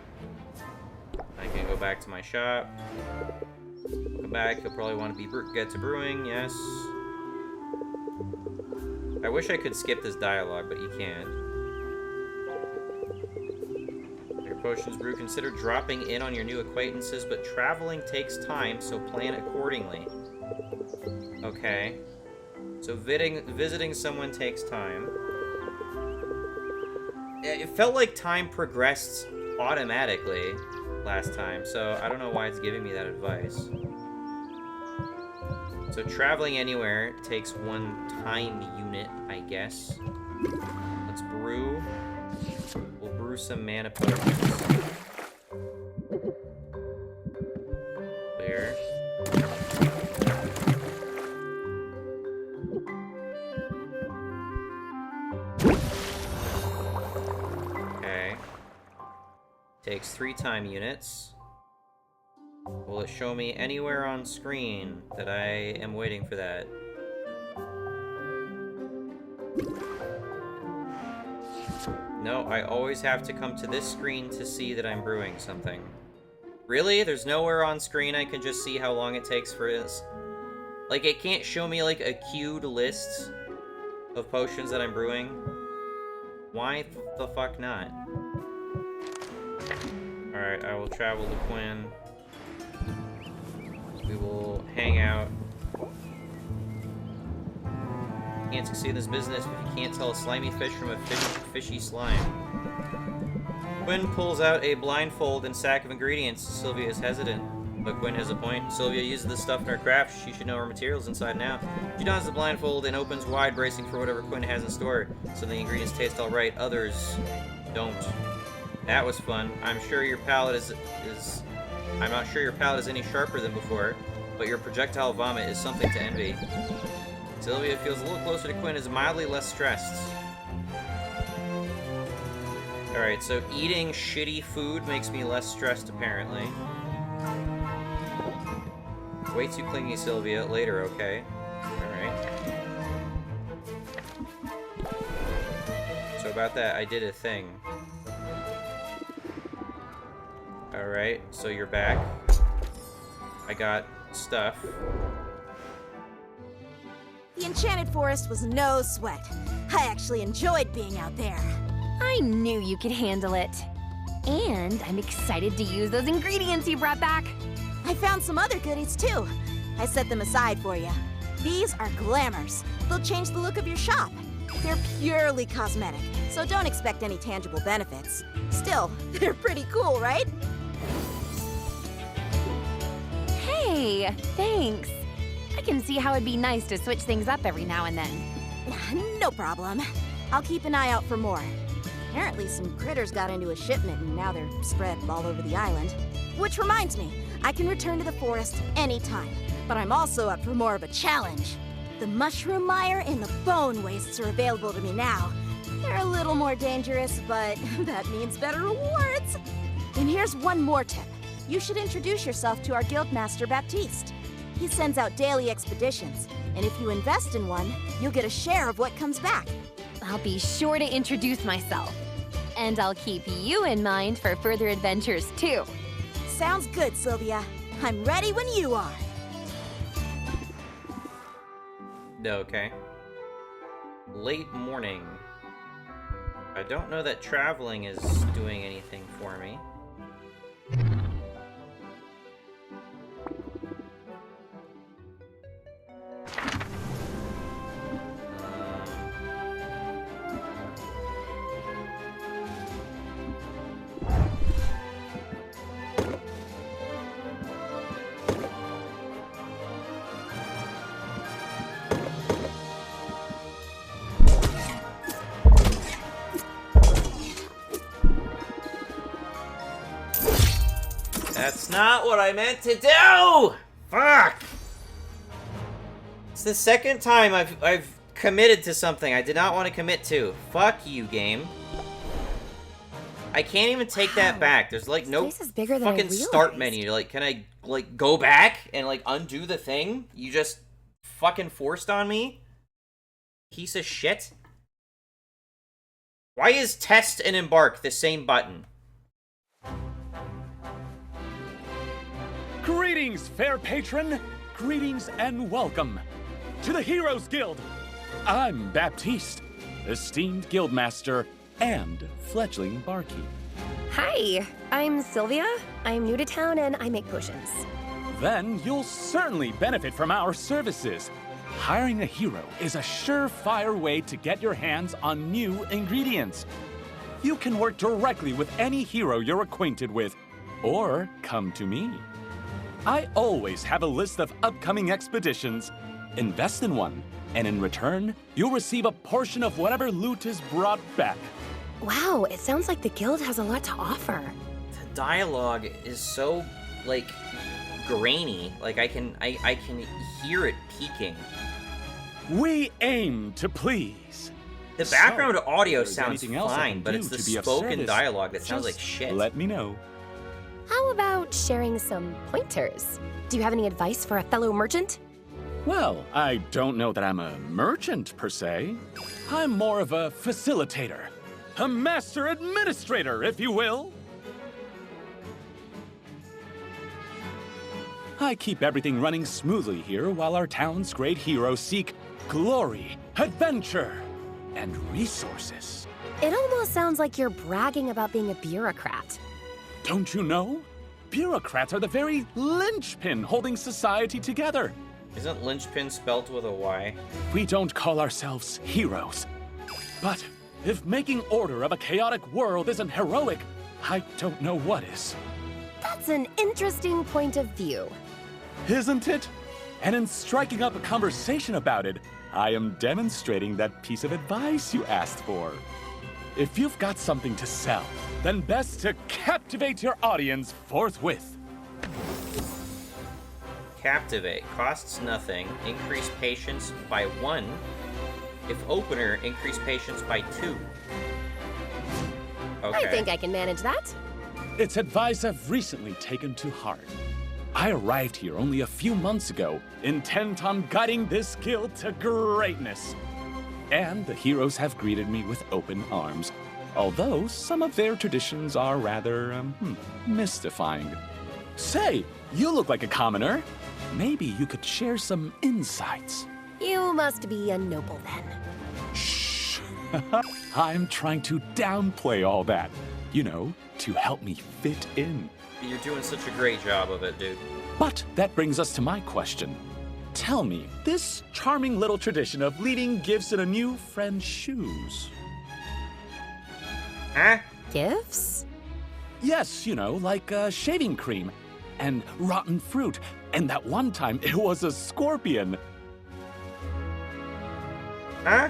I can go back to my shop. Come back, you'll probably want to get to brewing, yes. I wish I could skip this dialogue, but you can't. Your potions brew, consider dropping in on your new acquaintances, but traveling takes time, so plan accordingly. Okay. So visiting someone takes time. It felt like time progressed automatically last time, so I don't know why it's giving me that advice. So traveling anywhere takes one time unit, I guess. Let's brew. We'll brew some mana potions. Takes 3 time units. Will it show me anywhere on screen that I am waiting for that? No, I always have to come to this screen to see that I'm brewing something. Really? There's nowhere on screen I can just see how long it takes for this? Like, it can't show me, like, a queued list of potions that I'm brewing? Why the fuck not? Alright, I will travel to Quinn. We will hang out. Can't succeed in this business if you can't tell a slimy fish from a fishy slime. Quinn pulls out a blindfold and sack of ingredients. Sylvia is hesitant, but Quinn has a point. Sylvia uses this stuff in her craft. She should know her materials inside and out. She dons the blindfold and opens wide, bracing for whatever Quinn has in store. Some of the ingredients taste alright, others don't. That was fun. I'm sure your palate is I'm not sure your palate is any sharper than before, but your projectile vomit is something to envy. Sylvia feels a little closer to Quinn, is mildly less stressed. Alright, so eating shitty food makes me less stressed, apparently. Way too clingy, Sylvia. Later, okay? Alright. So about that, I did a thing. Alright, so you're back. I got stuff. The Enchanted Forest was no sweat. I actually enjoyed being out there. I knew you could handle it. And I'm excited to use those ingredients you brought back. I found some other goodies too. I set them aside for you. These are glamours. They'll change the look of your shop. They're purely cosmetic, so don't expect any tangible benefits. Still, they're pretty cool, right? Hey, thanks. I can see how it'd be nice to switch things up every now and then. No problem. I'll keep an eye out for more. Apparently some critters got into a shipment and now they're spread all over the island. Which reminds me, I can return to the forest anytime, but I'm also up for more of a challenge. The mushroom mire and the bone wastes are available to me now. They're a little more dangerous, but that means better rewards. And here's one more tip. You should introduce yourself to our guildmaster Baptiste. He sends out daily expeditions, and if you invest in one, you'll get a share of what comes back. I'll be sure to introduce myself. And I'll keep you in mind for further adventures, too. Sounds good, Sylvia. I'm ready when you are. Okay. Late morning. I don't know that traveling is doing anything for me. That's not what I meant to do! Fuck! It's the second time I've committed to something I did not want to commit to. Fuck you, game. I can't even take that back. There's like no place is bigger than I fucking start realized. menu. Like, can I like go back and like undo the thing you just fucking forced on me? Piece of shit. Why is test and embark the same button? Greetings, fair patron. Greetings and welcome to the Heroes Guild. I'm Baptiste, esteemed guildmaster and fledgling barkeep. Hi, I'm Sylvia. I'm new to town and I make potions. Then you'll certainly benefit from our services. Hiring a hero is a surefire way to get your hands on new ingredients. You can work directly with any hero you're acquainted with, or come to me. I always have a list of upcoming expeditions. Invest in one, and in return, you'll receive a portion of whatever loot is brought back. Wow, it sounds like the guild has a lot to offer. The dialogue is so like grainy. Like I can hear it peaking. We aim to please. The background audio if there's sounds anything else I fine, can but do it's the to be of spoken service, dialogue that sounds like just shit. Let me know. How about sharing some pointers? Do you have any advice for a fellow merchant? Well, I don't know that I'm a merchant per se. I'm more of a facilitator. A master administrator, if you will. I keep everything running smoothly here while our town's great heroes seek glory, adventure, and resources. It almost sounds like you're bragging about being a bureaucrat. Don't you know? Bureaucrats are the very linchpin holding society together. Isn't linchpin spelt with a Y? We don't call ourselves heroes. But if making order of a chaotic world isn't heroic, I don't know what is. That's an interesting point of view. Isn't it? And in striking up a conversation about it, I am demonstrating that piece of advice you asked for. If you've got something to sell, then best to captivate your audience forthwith. Captivate. Costs nothing. Increase patience by 1. If opener, increase patience by 2. Okay. I think I can manage that. It's advice I've recently taken to heart. I arrived here only a few months ago, intent on guiding this guild to greatness. And the heroes have greeted me with open arms, although some of their traditions are rather, mystifying. Say, you look like a commoner. Maybe you could share some insights. You must be a noble then. Shh. I'm trying to downplay all that, to help me fit in. You're doing such a great job of it, dude. But that brings us to my question. Tell me, this charming little tradition of leaving gifts in a new friend's shoes. Huh? Gifts? Yes, like shaving cream and rotten fruit. And that one time it was a scorpion. Huh?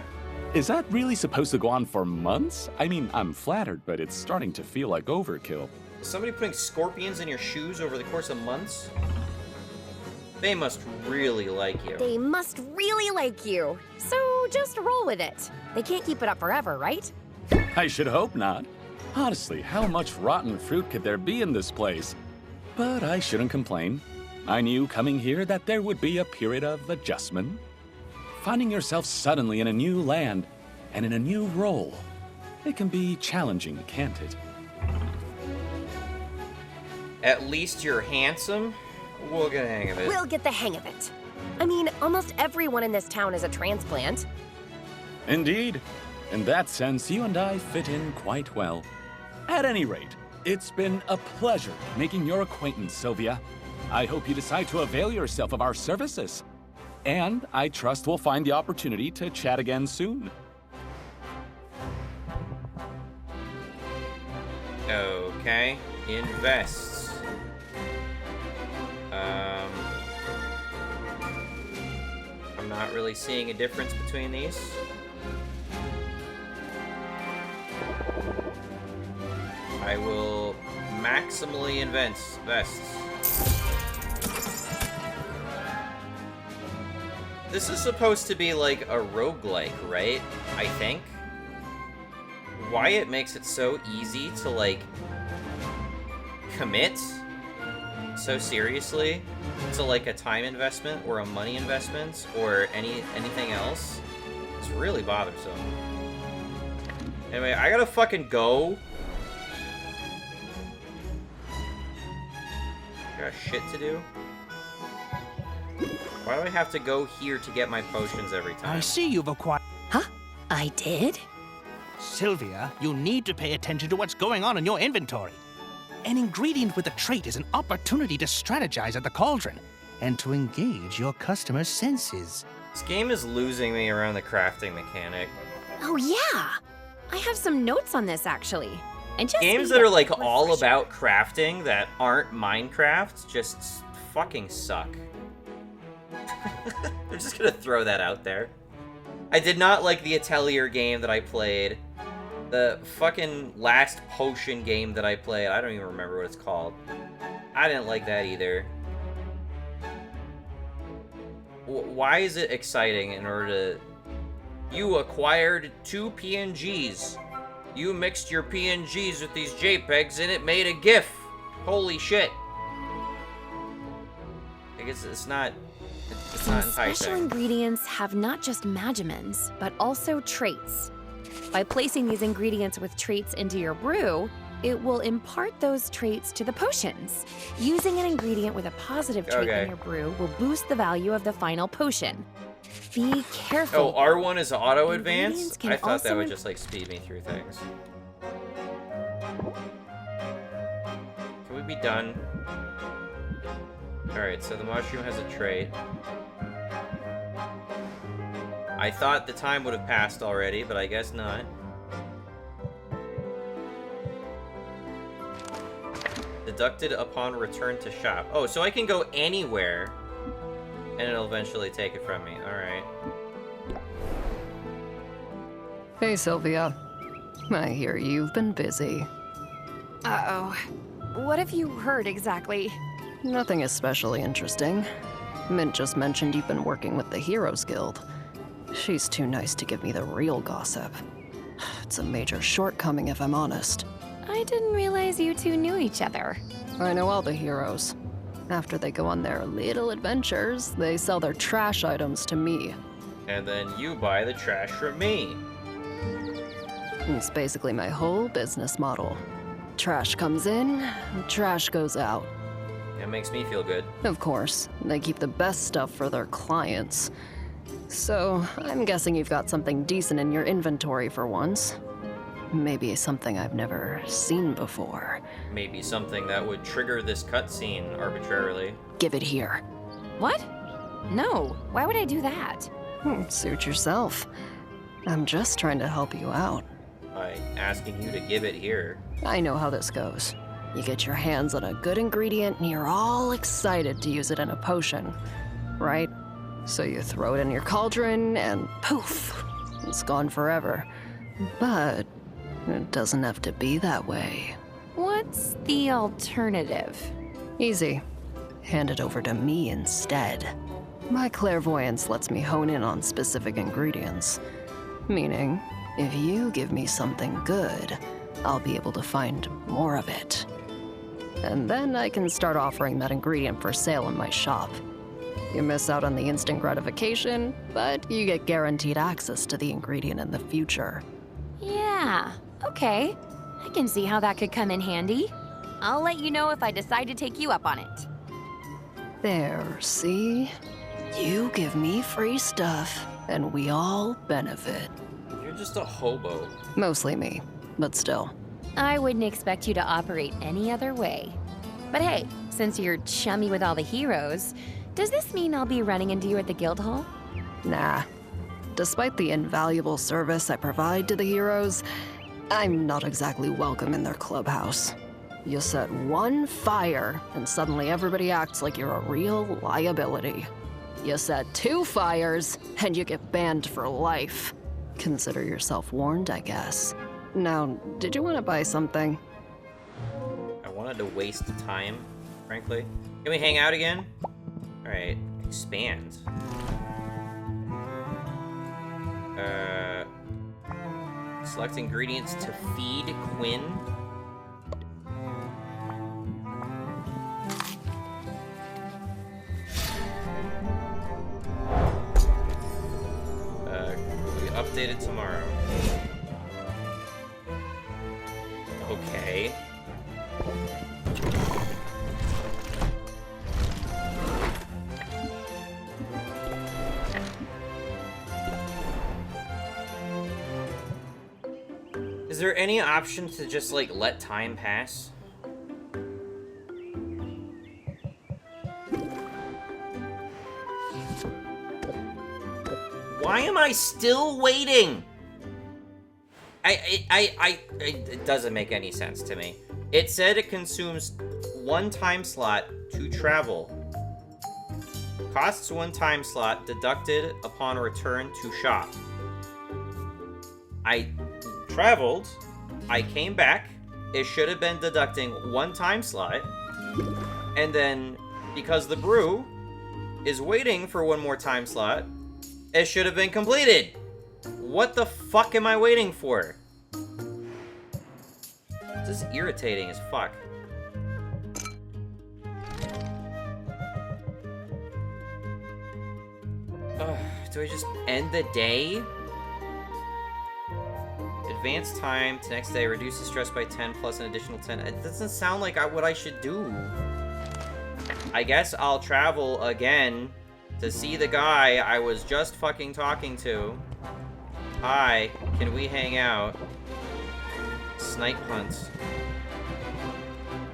Is that really supposed to go on for months? I mean, I'm flattered, but it's starting to feel like overkill. Somebody putting scorpions in your shoes over the course of months? They must really like you. They must really like you. So just roll with it. They can't keep it up forever, right? I should hope not. Honestly, how much rotten fruit could there be in this place? But I shouldn't complain. I knew coming here that there would be a period of adjustment. Finding yourself suddenly in a new land and in a new role, it can be challenging, can't it? At least you're handsome. We'll get the hang of it. We'll get the hang of it. I mean, almost everyone in this town is a transplant. Indeed. In that sense, you and I fit in quite well. At any rate, it's been a pleasure making your acquaintance, Sylvia. I hope you decide to avail yourself of our services. And I trust we'll find the opportunity to chat again soon. Okay. Invests. I'm not really seeing a difference between these. I will maximally invest. This is supposed to be like a roguelike, right? I think. Why it makes it so easy to, like, commit so seriously to, like, a time investment or a money investment or anything else. It's really bothersome. Anyway, I gotta fucking go. Got shit to do. Why do I have to go here to get my potions every time? I see you've acquired... Huh? I did? Sylvia, you need to pay attention to what's going on in your inventory. An ingredient with a trait is an opportunity to strategize at the cauldron and to engage your customer's senses. This game is losing me around the crafting mechanic. Oh, yeah. I have some notes on this, actually. And just Games need that a are, like, all refresher. about crafting that aren't Minecraft just fucking suck. I'm just gonna throw that out there. I did not like the Atelier game that I played. The fucking last potion game that I played, I don't even remember what it's called. I didn't like that either. Why is it exciting in order to You acquired 2 PNGs. You mixed your PNGs with these JPEGs and it made a GIF. Holy shit. I guess it's not Some special enticing. ingredients have not just magimins, but also traits. By placing these ingredients with traits into your brew, it will impart those traits to the potions. Using an ingredient with a positive trait Okay. in your brew will boost the value of the final potion. Be careful. Oh, R1 is auto Ingredients advance? can I thought that also would just like speed me through things. Can we be done? Alright, so the mushroom has a trait. I thought the time would have passed already, but I guess not. Deducted upon return to shop. Oh, so I can go anywhere, and it'll eventually take it from me. Alright. Hey, Sylvia. I hear you've been busy. Uh-oh. What have you heard exactly? Nothing especially interesting. Mint just mentioned you've been working with the Heroes Guild. She's too nice to give me the real gossip. It's a major shortcoming if I'm honest. I didn't realize you two knew each other. I know all the heroes. After they go on their little adventures, they sell their trash items to me. And then you buy the trash from me. It's basically my whole business model. Trash comes in, trash goes out. It makes me feel good. Of course, they keep the best stuff for their clients. So, I'm guessing you've got something decent in your inventory for once. Maybe something I've never seen before. Maybe something that would trigger this cutscene arbitrarily. Give it here. What? No, why would I do that? Suit yourself. I'm just trying to help you out. By asking you to give it here. I know how this goes. You get your hands on a good ingredient and you're all excited to use it in a potion, right? So you throw it in your cauldron and poof, it's gone forever. But it doesn't have to be that way. What's the alternative? Easy. Hand it over to me instead. My clairvoyance lets me hone in on specific ingredients. Meaning, if you give me something good, I'll be able to find more of it. And then I can start offering that ingredient for sale in my shop. You miss out on the instant gratification, but you get guaranteed access to the ingredient in the future. Yeah, okay. I can see how that could come in handy. I'll let you know if I decide to take you up on it. There, see? You give me free stuff, and we all benefit. You're just a hobo. Mostly me, but still. I wouldn't expect you to operate any other way. But hey, since you're chummy with all the heroes, does this mean I'll be running into you at the guild hall? Nah. Despite the invaluable service I provide to the heroes, I'm not exactly welcome in their clubhouse. You set one fire, and suddenly everybody acts like you're a real liability. You set 2 fires, and you get banned for life. Consider yourself warned, I guess. Now, did you want to buy something? I wanted to waste time, frankly. Can we hang out again? Alright, expand. Select ingredients to feed Quinn. Will be updated tomorrow. Okay. Is there any option to just, like, let time pass? Why am I still waiting? It doesn't make any sense to me. It said it consumes 1 time slot to travel. Costs 1 time slot deducted upon return to shop. I traveled, I came back, it should have been deducting 1 time slot, and then because the brew is waiting for 1 more time slot, it should have been completed. What the fuck am I waiting for? This is irritating as fuck. Ugh, do I just end the day? Advance time to next day, reduces stress by 10 plus an additional 10. It doesn't sound like what I should do. I guess I'll travel again to see the guy I was just fucking talking to. Hi, can we hang out? Snipe hunts.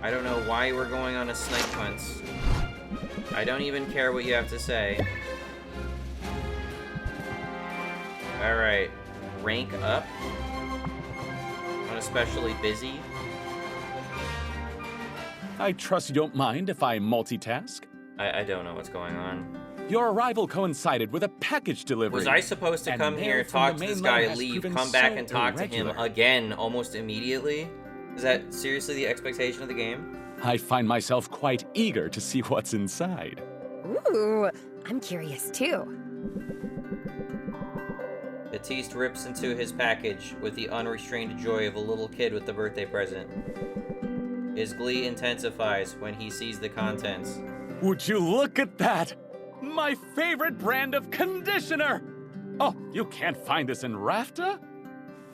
I don't know why we're going on a snipe hunt. I don't even care what you have to say. Alright, rank up. I'm especially busy. I trust you don't mind if I multitask? I don't know what's going on. Your arrival coincided with a package delivery. Was I supposed to come here, talk to this guy, leave, come back and talk to him again almost immediately? Is that seriously the expectation of the game? I find myself quite eager to see what's inside. Ooh, I'm curious too. Batiste rips into his package with the unrestrained joy of a little kid with a birthday present. His glee intensifies when he sees the contents. Would you look at that? My favorite brand of conditioner! Oh, you can't find this in Rafta?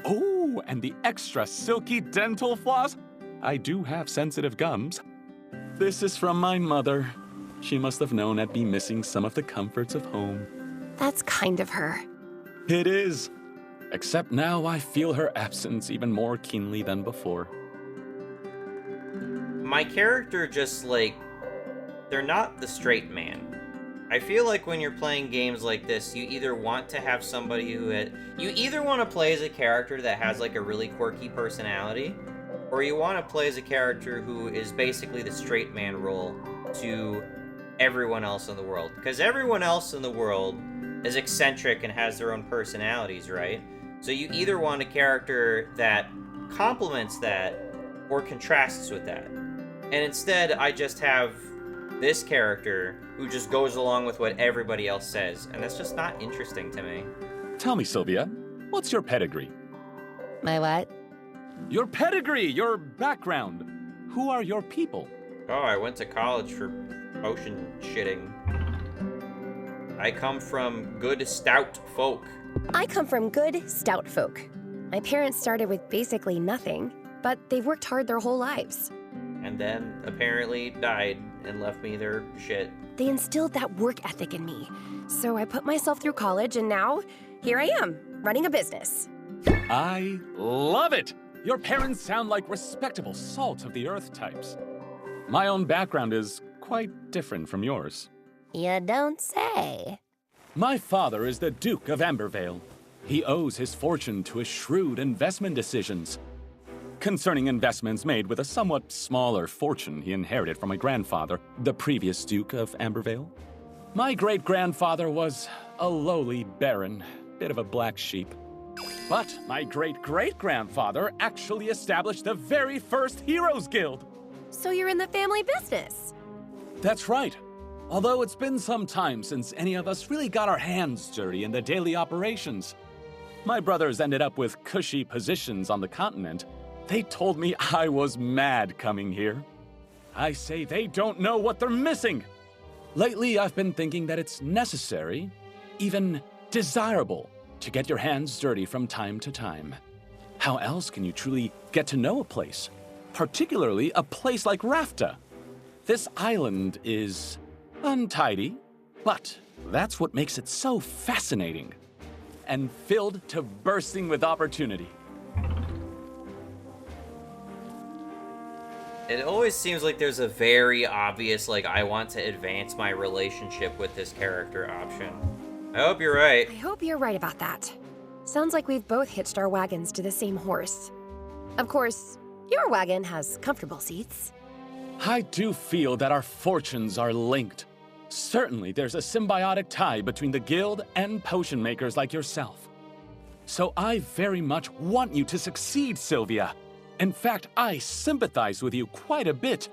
Oh, and the extra silky dental floss? I do have sensitive gums. This is from my mother. She must have known I'd be missing some of the comforts of home. That's kind of her. It is. Except now I feel her absence even more keenly than before. My character just, like, they're not the straight man. I feel like when you're playing games like this, you either want to have somebody you either want to play as a character that has, like, a really quirky personality, or you want to play as a character who is basically the straight man role to everyone else in the world. Because everyone else in the world is eccentric and has their own personalities, right? So you either want a character that complements that or contrasts with that. And instead, I just have this character who just goes along with what everybody else says, and that's just not interesting to me. Tell me, Sylvia, what's your pedigree? My what? Your pedigree, your background. Who are your people? Oh, I went to college for potion shitting. I come from good stout folk. I come from good, stout folk. My parents started with basically nothing, but they've worked hard their whole lives. And then apparently died and left me their shit. They instilled that work ethic in me. So I put myself through college, and now here I am, running a business. I love it! Your parents sound like respectable salt of the earth types. My own background is quite different from yours. You don't say. My father is the Duke of Ambervale. He owes his fortune to his shrewd investment decisions. Concerning investments made with a somewhat smaller fortune he inherited from my grandfather, the previous Duke of Ambervale. My great-grandfather was a lowly baron, bit of a black sheep. But my great-great-grandfather actually established the very first Heroes Guild. So you're in the family business? That's right. Although it's been some time since any of us really got our hands dirty in the daily operations. My brothers ended up with cushy positions on the continent. They told me I was mad coming here. I say they don't know what they're missing. Lately, I've been thinking that it's necessary, even desirable, to get your hands dirty from time to time. How else can you truly get to know a place? Particularly a place like Rafta. This island is untidy, but that's what makes it so fascinating and filled to bursting with opportunity. It always seems like there's a very obvious, like, I want to advance my relationship with this character option. I hope you're right. I hope you're right about that. Sounds like we've both hitched our wagons to the same horse. Of course, your wagon has comfortable seats. I do feel that our fortunes are linked. Certainly, there's a symbiotic tie between the guild and potion makers like yourself. So I very much want you to succeed, Sylvia. In fact, I sympathize with you quite a bit.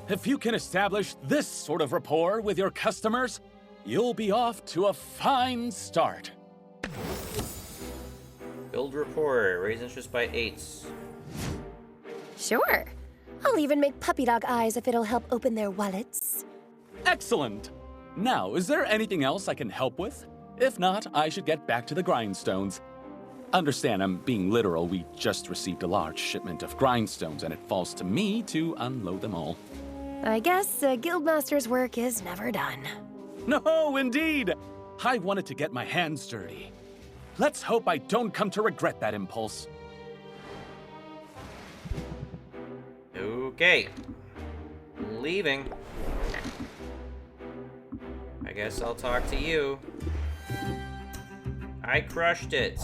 If you can establish this sort of rapport with your customers, you'll be off to a fine start. Build rapport. Raise interest by 8s. Sure. I'll even make puppy dog eyes if it'll help open their wallets. Excellent! Now, is there anything else I can help with? If not, I should get back to the grindstones. Understand, I'm being literal. We just received a large shipment of grindstones, and it falls to me to unload them all. I guess a guildmaster's work is never done. No, indeed! I wanted to get my hands dirty. Let's hope I don't come to regret that impulse. Okay. Leaving. I guess I'll talk to you. I crushed it.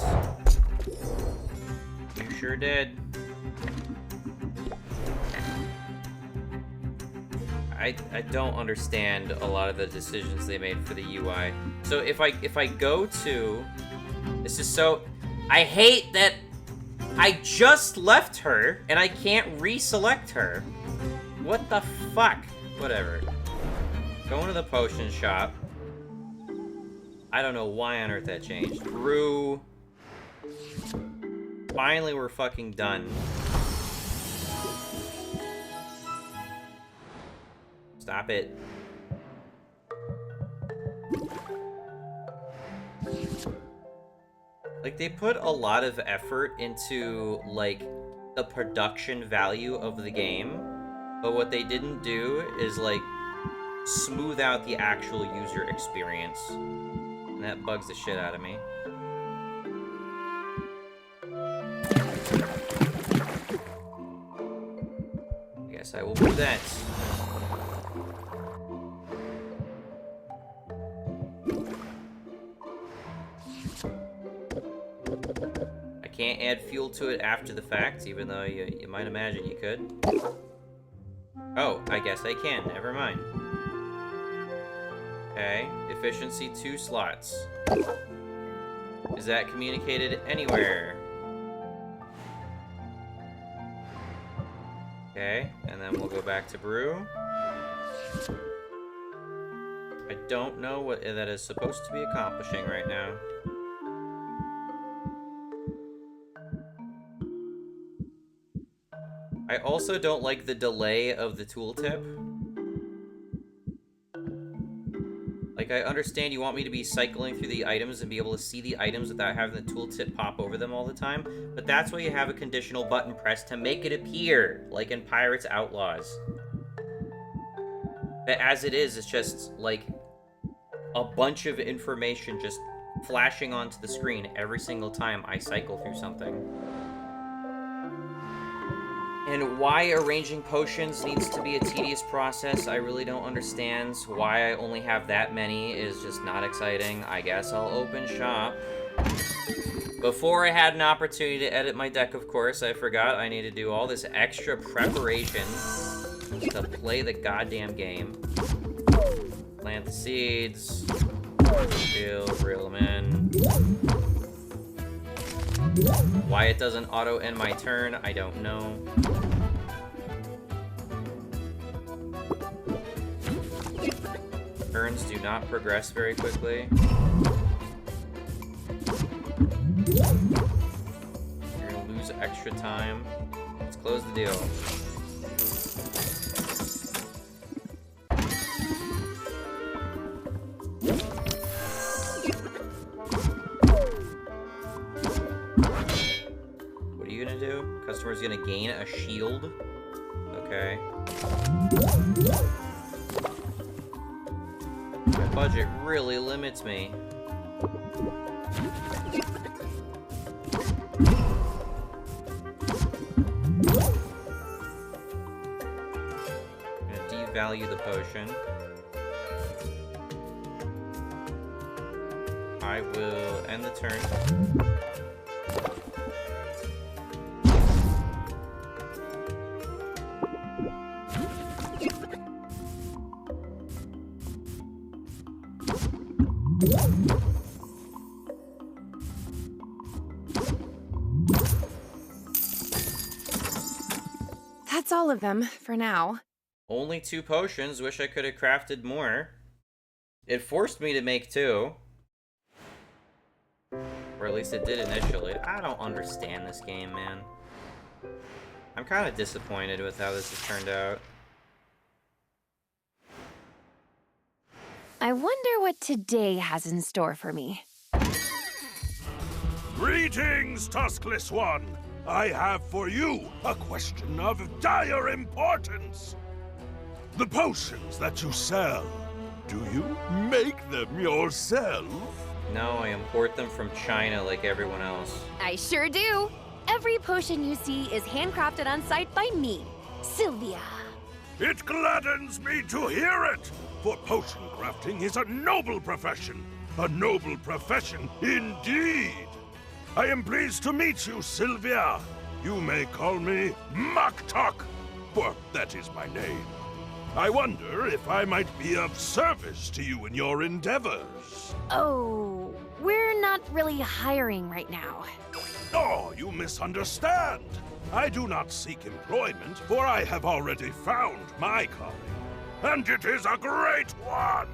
You sure did. I don't understand a lot of the decisions they made for the UI. So if I go to... This is so... I hate that I just left her and I can't reselect her. What the fuck? Whatever. Going to the potion shop. I don't know why on earth that changed. Brew. Finally, we're fucking done. Stop it. Like, they put a lot of effort into, like, the production value of the game, but what they didn't do is, like, smooth out the actual user experience. And that bugs the shit out of me. I guess I will do that. I can't add fuel to it after the fact, even though you might imagine you could. Oh, I guess I can. Never mind. Okay, efficiency 2 slots. Is that communicated anywhere? Okay, and then we'll go back to brew. I don't know what that is supposed to be accomplishing right now. I also don't like the delay of the tooltip. Like, I understand you want me to be cycling through the items and be able to see the items without having the tooltip pop over them all the time, but that's why you have a conditional button press to make it appear, like in Pirates Outlaws. But as it is, it's just, like, a bunch of information just flashing onto the screen every single time I cycle through something. And why arranging potions needs to be a tedious process, I really don't understand. Why I only have that many is just not exciting. I guess I'll open shop. Before I had an opportunity to edit my deck, of course, I forgot I need to do all this extra preparation to play the goddamn game. Plant the seeds. Reel them in. Why it doesn't auto end my turn, I don't know. Turns do not progress very quickly. You're gonna lose extra time. Let's close the deal. What are you gonna do? Customer's gonna gain a shield. Okay. My budget really limits me. I'm gonna devalue the potion. I will end the turn. That's all of them, for now. Only 2 potions. Wish I could have crafted more. It forced me to make 2. Or at least it did initially. I don't understand this game, man. I'm kind of disappointed with how this has turned out. I wonder what today has in store for me. Greetings, Tuskless One! I have for you a question of dire importance. The potions that you sell, do you make them yourself? No, I import them from China like everyone else. I sure do. Every potion you see is handcrafted on site by me, Sylvia. It gladdens me to hear it, for potion crafting is a noble profession. A noble profession indeed. I am pleased to meet you, Sylvia. You may call me Maktok, for that is my name. I wonder if I might be of service to you in your endeavors. Oh, we're not really hiring right now. Oh, you misunderstand. I do not seek employment, for I have already found my calling. And it is a great one!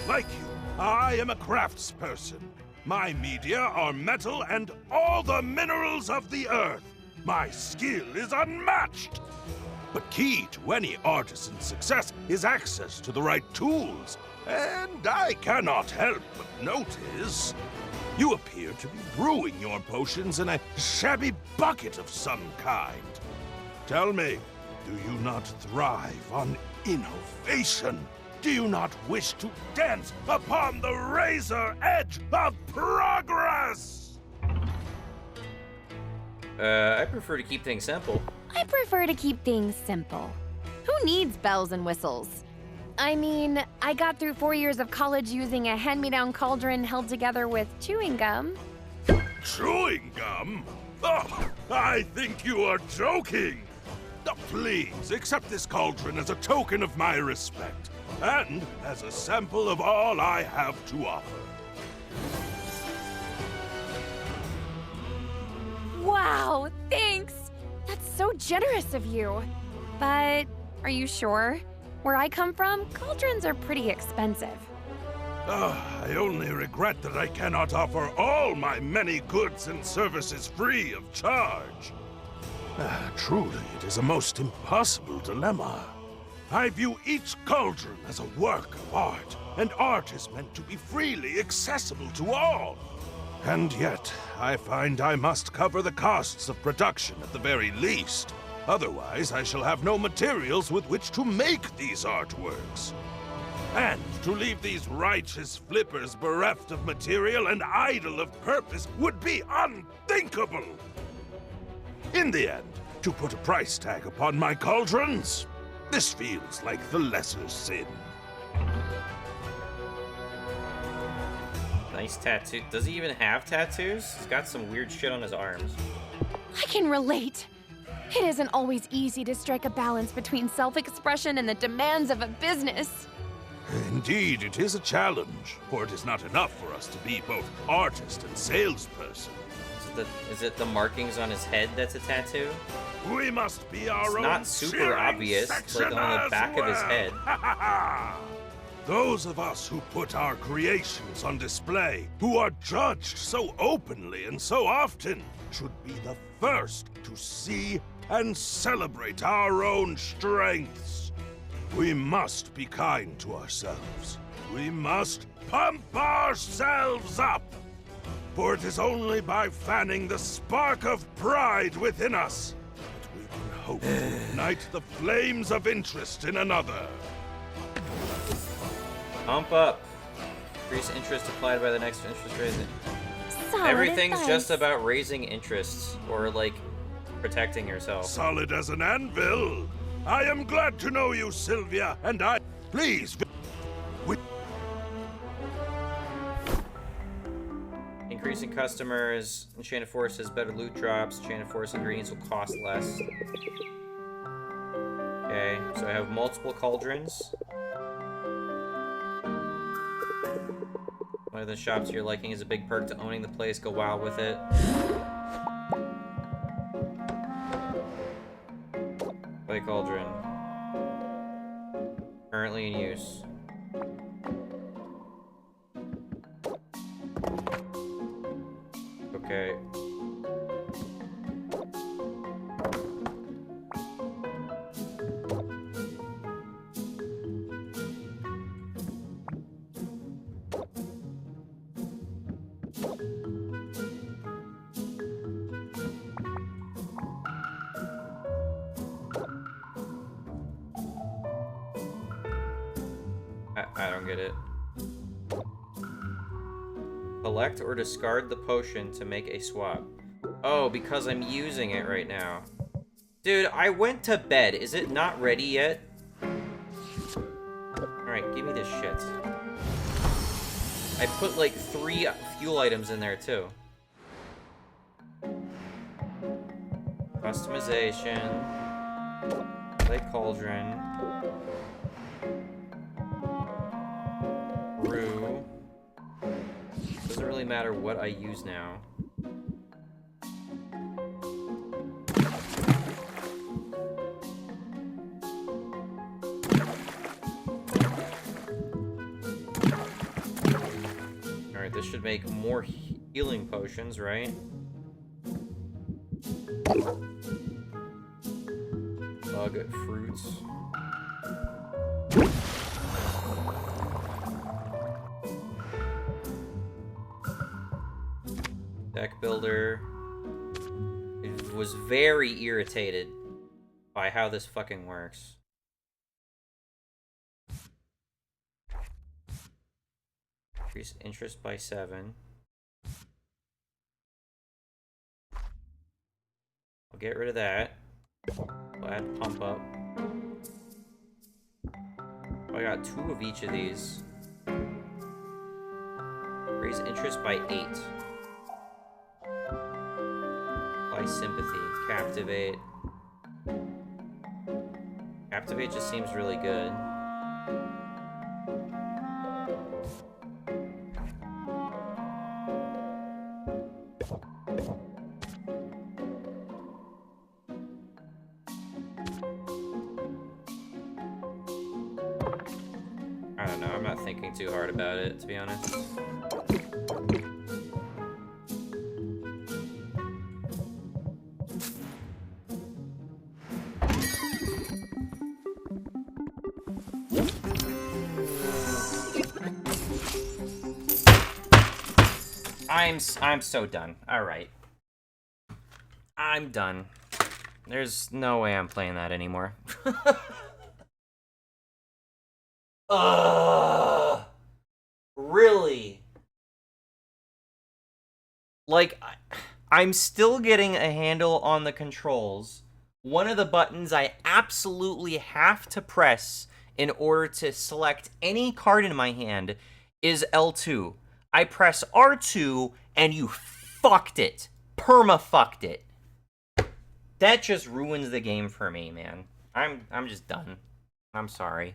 Like you, I am a craftsperson. My media are metal and all the minerals of the earth. My skill is unmatched. But key to any artisan's success is access to the right tools. And I cannot help but notice you appear to be brewing your potions in a shabby bucket of some kind. Tell me, do you not thrive on innovation? Do you not wish to dance upon the razor edge of progress? I prefer to keep things simple. I prefer to keep things simple. Who needs bells and whistles? I mean, I got through 4 years of college using a hand-me-down cauldron held together with chewing gum. Chewing gum? Oh, I think you are joking. Please, accept this cauldron as a token of my respect, and as a sample of all I have to offer. Wow, thanks! That's so generous of you. But are you sure? Where I come from, cauldrons are pretty expensive. I only regret that I cannot offer all my many goods and services free of charge. Truly, it is a most impossible dilemma. I view each cauldron as a work of art, and art is meant to be freely accessible to all. And yet, I find I must cover the costs of production at the very least. Otherwise, I shall have no materials with which to make these artworks. And to leave these righteous flippers bereft of material and idle of purpose would be unthinkable. In the end, to put a price tag upon my cauldrons, this feels like the lesser sin. Nice tattoo. Does he even have tattoos? He's got some weird shit on his arms. I can relate. It isn't always easy to strike a balance between self-expression and the demands of a business. Indeed, it is a challenge, for it is not enough for us to be both artist and salesperson. Is it the markings on his head that's a tattoo? We must be our It's own not super cheering obvious. It's like section on the as back of his well. head. Those of us who put our creations on display, who are judged so openly and so often, should be the first to see and celebrate our own strengths. We must be kind to ourselves. We must pump ourselves up. For it is only by fanning the spark of pride within us that we can hope to ignite the flames of interest in another. Pump up. Increase interest applied by the next interest rate. Solid Everything's advice. just about raising interests or like protecting yourself. Solid as an anvil. I am glad to know you, Sylvia, and I... Please... Increasing customers. Enchanted Forest has better loot drops. Enchanted Forest ingredients will cost less. Okay, so I have multiple cauldrons. One of the shops you're liking is a big perk to owning the place. Go wild with it. Clay cauldron. Currently in use. I don't get it. Collect or discard the potion to make a swap. Oh, because I'm using it right now. Dude, I went to bed. Is it not ready yet? Alright, give me this shit. I put like 3 fuel items in there too. Customization. Clay cauldron. Brew. Doesn't really matter what I use now. Alright, this should make more healing potions, right? Bug fruits. Deck builder. It was very irritated by how this fucking works. Increase interest by 7. I'll get rid of that. We'll add pump up. I got 2 of each of these. Raise interest by 8. Apply sympathy. Captivate. Captivate just seems really good. I don't know, I'm not thinking too hard about it, to be honest. I'm so done. Alright. I'm done. There's no way I'm playing that anymore. Really? Like, I'm still getting a handle on the controls. One of the buttons I absolutely have to press in order to select any card in my hand is L2. I press R2 and you fucked it. Perma-fucked it. That just ruins the game for me, man. I'm just done. I'm sorry.